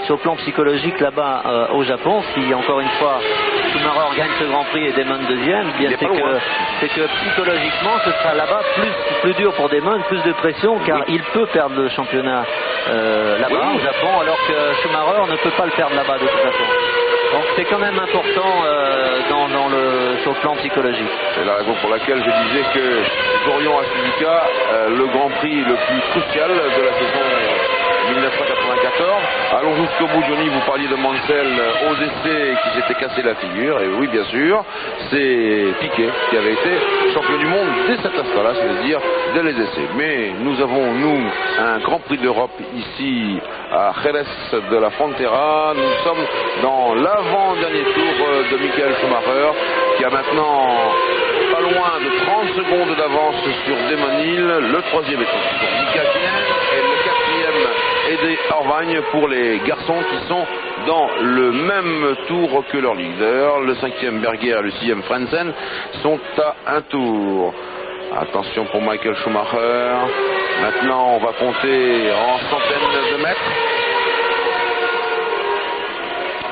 sur le plan psychologique là-bas au Japon, si encore une fois Schumacher gagne ce Grand Prix et Damon deuxième, bien c'est que psychologiquement ce sera là-bas plus dur pour Damon, plus de pression car il peut perdre le championnat là-bas au Japon alors que Schumacher ne peut pas le perdre là-bas de toute façon. Donc c'est quand même important sur le plan psychologique. C'est la raison pour laquelle je disais que nous aurions à Suzuka le Grand Prix le plus crucial de la saison 1994. Allons jusqu'au bout, Johnny, vous parliez de Mansell aux essais qui s'était cassé la figure, et oui bien sûr, c'est Piquet qui avait été champion du monde dès cet instant-là, c'est-à-dire dès les essais. Mais nous avons, nous, un Grand Prix d'Europe ici à Jerez de la Frontera. Nous sommes dans l'avant-dernier tour de Michael Schumacher qui a maintenant pas loin de 30 secondes d'avance sur Damon Hill. Le troisième est sur Mika Hakkinen et le quatrième Eddie Irvine pour les garçons qui sont dans le même tour que leur leader. Le 5e Berger et le 6e Frentzen sont à un tour. Attention pour Michael Schumacher. Maintenant, on va compter en centaines de mètres.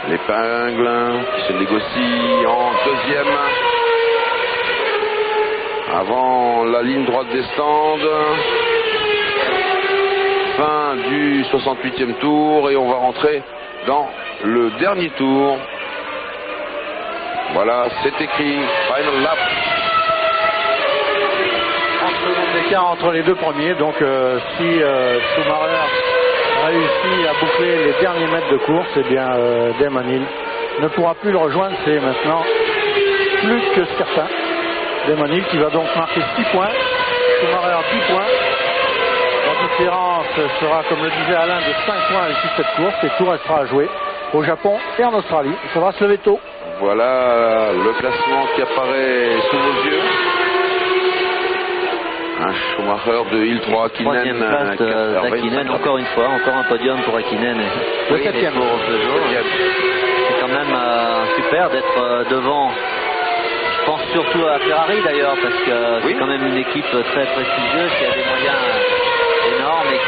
L'épingle qui se négocie en deuxième. Avant la ligne droite des stands. Fin du 68e tour et on va rentrer dans le dernier tour. Voilà, c'est écrit Final Lap. 30 secondes d'écart entre les deux premiers, donc si Schumacher réussi à boucler les derniers mètres de course, eh bien Damon Hill ne pourra plus le rejoindre. C'est maintenant plus que certain. Damon Hill qui va donc marquer 6 points. Schumacher 10 points. La différence sera, comme le disait Alain, de 5 points à l'issue de cette course et tout restera à jouer au Japon et en Australie. Il faudra se lever tôt. Voilà le classement qui apparaît sous vos yeux. Un Schumacher, 2 Hill, 3 Hakkinen. Troisième place d'Hakkinen, encore une fois, encore un podium pour Hakkinen. Le 7e. C'est quand même super d'être devant. Je pense surtout à Ferrari d'ailleurs, parce que c'est quand même une équipe très prestigieuse qui a des moyens énormes et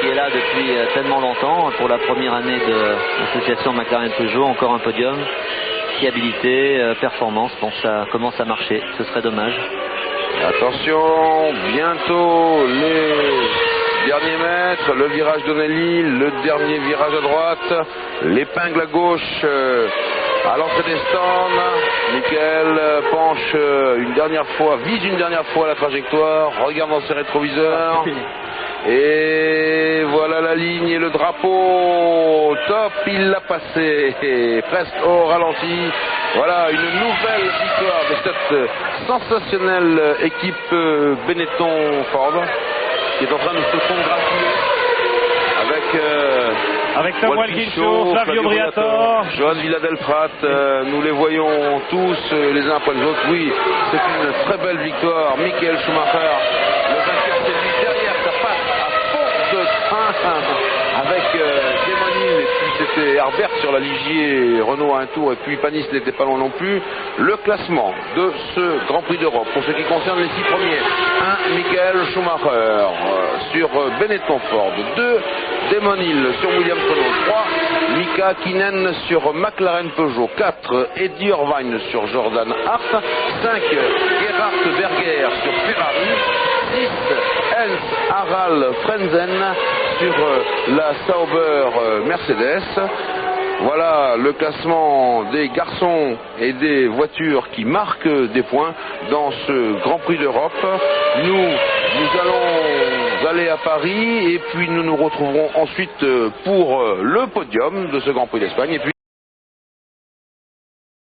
qui est là depuis tellement longtemps. Pour la première année de l'association McLaren-Peugeot, encore un podium. Fiabilité, performance, bon, ça commence à marcher, ce serait dommage. Attention, bientôt les derniers mètres, le virage d'Onelli, le dernier virage à droite, l'épingle à gauche à l'entrée des stands. Michael penche une dernière fois, vise une dernière fois la trajectoire, regarde dans ses rétroviseurs. Et voilà la ligne et le drapeau. Top, il l'a passé. Presque au ralenti. Voilà une nouvelle victoire de cette sensationnelle équipe Benetton-Ford qui est en train de se congratuler avec Tom Walkinshaw, Flavio Briatore, Joan Villadelprat. Nous les voyons tous les uns après les autres. Oui, c'est une très belle victoire. Michael Schumacher, le vainqueur, c'est lui derrière, ça passe à fond de train avec Damon Hill, et puis c'était Herbert sur la Ligier, Renault à un tour, et puis Panis n'était pas loin non plus. Le classement de ce Grand Prix d'Europe, pour ce qui concerne les 6 premiers: 1, Michael Schumacher sur Benetton Ford, 2, Damon Hill sur Williams Renault, 3, Mika Hakkinen sur McLaren Peugeot, 4, Eddie Irvine sur Jordan Hart, 5, Gerhard Berger sur Ferrari, 6, Heinz Harald Frenzen sur la Sauber Mercedes. Voilà le classement des garçons et des voitures qui marquent des points dans ce Grand Prix d'Europe. Nous allons aller à Paris et puis nous nous retrouverons ensuite pour le podium de ce Grand Prix d'Espagne. Et puis